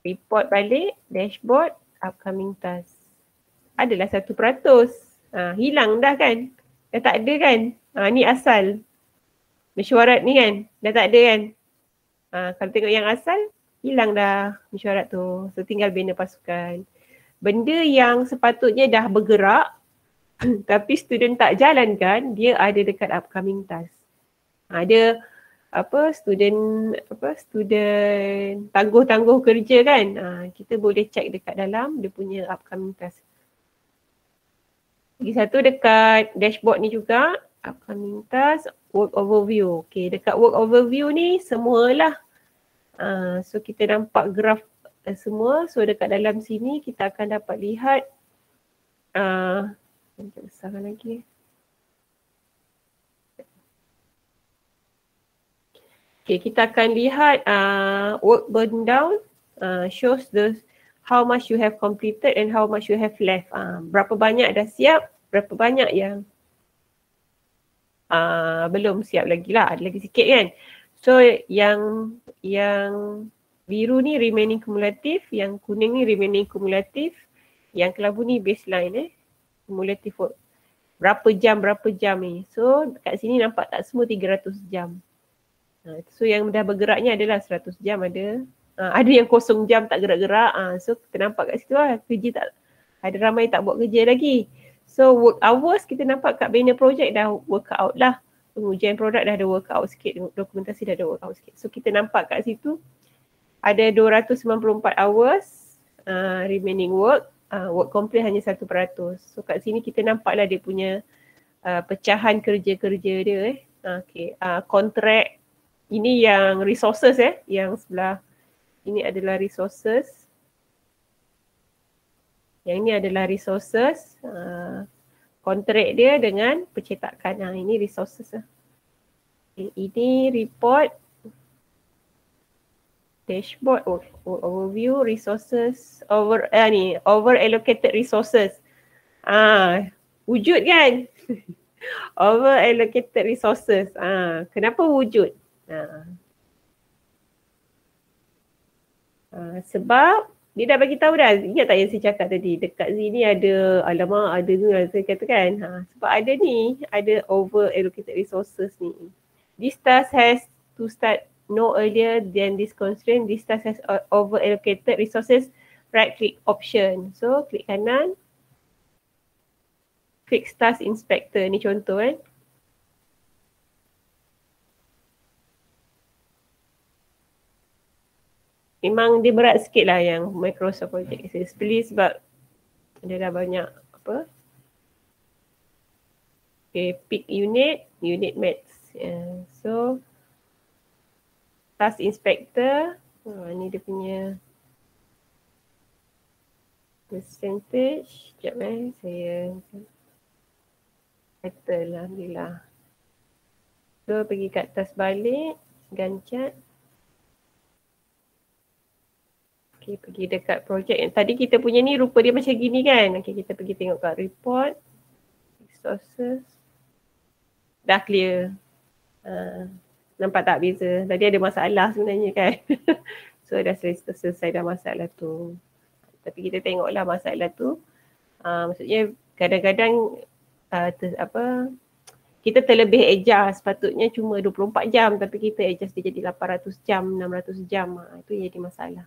Report balik. Dashboard. Upcoming task. Adalah 1%. Hilang dah kan? Dah tak ada kan? Ni asal. Mesyuarat ni kan? Dah tak ada kan? Kalau tengok yang asal, hilang dah mesyuarat tu. So tinggal bina pasukan. Benda yang sepatutnya dah bergerak tapi student tak jalankan, dia ada dekat upcoming task. Ada student tangguh-tangguh kerja kan? Kita boleh check dekat dalam dia punya upcoming task. Lagi satu dekat dashboard ni juga, upcoming task, work overview. Okay, dekat work overview ni semualah. So kita nampak graf semua. So dekat dalam sini kita akan dapat lihat. Kita besarkan lagi. Okay, kita akan lihat work burn down shows how much you have completed and how much you have left. Berapa banyak dah siap, berapa banyak yang belum siap lagi lah, ada lagi sikit kan. So yang biru ni remaining kumulatif, yang kuning ni remaining kumulatif, yang kelabu ni baseline kumulatif work. Berapa jam ni. So kat sini nampak tak semua 300 jam. So yang dah bergeraknya adalah 100 jam ada. Ada yang kosong jam tak gerak-gerak. So kita nampak kat situ lah, kerja tak, ada ramai tak buat kerja lagi. So work hours kita nampak kat banner project dah work out lah. pengujian produk dah ada workout sikit, dokumentasi dah ada workout sikit. So kita nampak kat situ ada 294 hours remaining work, work complete hanya 1%. So kat sini kita nampaklah dia punya pecahan kerja-kerja dia. Kontrak ini yang resources yang sebelah ini adalah resources. Yang ini adalah resources. Kontrak dia dengan percetakan. Ini resources. Ini report, dashboard, overview, resources, over allocated resources. Wujud kan? Over allocated resources. Kenapa wujud? Sebab dia dah bagi tahu dah. Ingat tak yang saya cakap tadi? Dekat sini ada, alamak ada ni saya katakan. Sebab ada ni, ada over allocated resources ni. This task has to start no earlier than this constraint. This task has over allocated resources. Right click option. So klik kanan. Fix task inspector. Ni contoh kan. Memang dia berat sikit lah yang Microsoft Project Accessibility sebab dia dah banyak apa. Pick unit maths. So task inspector, ni dia punya percentage. Sekejap saya settle lah, alhamdulillah. So pergi kat task balik, Gantt chart. Okay, pergi dekat projek yang tadi kita punya ni rupa dia macam gini kan. Okay, kita pergi tengok kat report, resources. Dah clear. Nampak tak beza? Tadi ada masalah sebenarnya kan. So dah selesai dah masalah tu. Tapi kita tengoklah masalah tu. Maksudnya kadang-kadang kita terlebih adjust. Sepatutnya cuma 24 jam tapi kita adjust dia jadi 800 jam, 600 jam. Itu jadi masalah.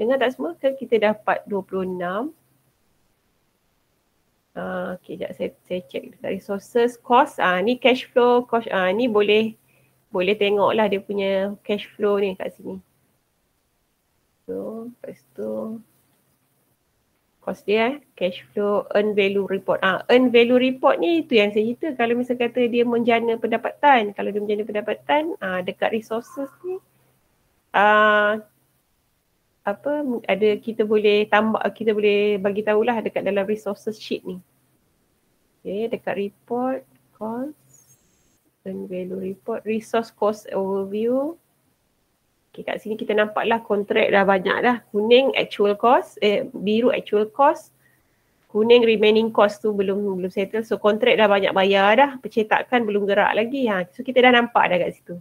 Dengar tak semua? Kan kita dapat 26. Okay, sekejap saya check dekat resources, cost. Ni cash flow, cost. Ni boleh tengok lah dia punya cash flow ni kat sini. So, lepas tu cost dia, cash flow, earn value report. Earn value report ni tu yang saya cerita. Kalau misalnya kata dia menjana pendapatan, kalau dia menjana pendapatan, dekat resources ni, ada kita boleh tambah, kita boleh bagi tahulah dekat dalam resources sheet ni. Okay, dekat report, cost, earn value report, resource cost overview. Okay, kat sini kita nampaklah kontrak dah banyak dah. Kuning actual cost, biru actual cost, kuning remaining cost tu belum settle. So kontrak dah banyak bayar dah, percetakan belum gerak lagi. So kita dah nampak dah kat situ.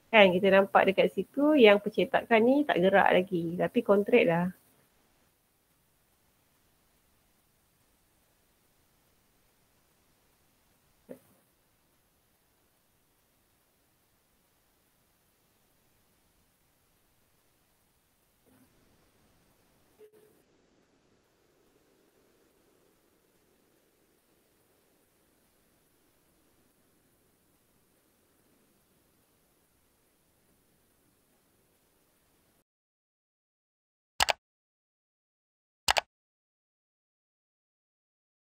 Kan kita nampak dekat situ yang percetakan ni tak gerak lagi. Tapi kontrak